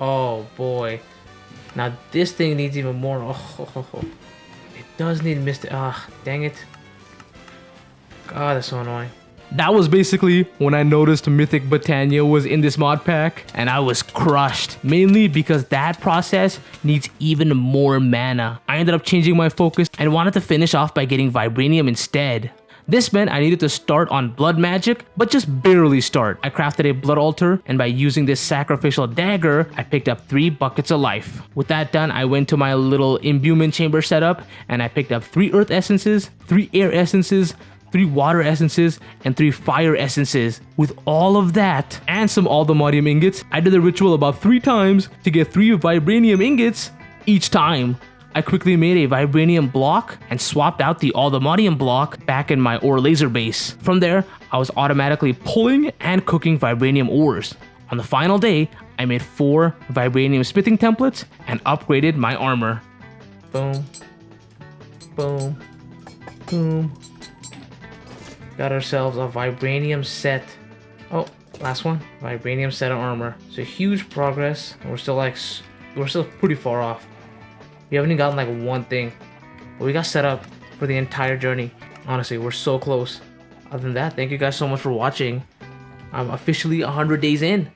Oh boy. Now this thing needs even more. Oh. It does need mystic. Ah, dang it. God, that's so annoying. That was basically when I noticed Mythic Botania was in this mod pack, and I was crushed, mainly because that process needs even more mana. I ended up changing my focus and wanted to finish off by getting Vibranium instead. This meant I needed to start on blood magic, but just barely start. I crafted a blood altar, and by using this sacrificial dagger, I picked up 3 buckets of life. With that done, I went to my little imbuement chamber setup, and I picked up 3 earth essences, 3 air essences, 3 water essences, and 3 fire essences. With all of that and some aldemodium ingots, I did the ritual about 3 times to get 3 vibranium ingots each time. I quickly made a vibranium block and swapped out the aldemodium block back in my ore laser base. From there, I was automatically pulling and cooking vibranium ores. On the final day, I made 4 vibranium smithing templates and upgraded my armor. Boom. Boom. Boom. Got ourselves a vibranium set. Oh, last one. Vibranium set of armor. So huge progress. And we're still pretty far off. We haven't even gotten like one thing. But we got set up for the entire journey. Honestly, we're so close. Other than that, thank you guys so much for watching. I'm officially 100 days in.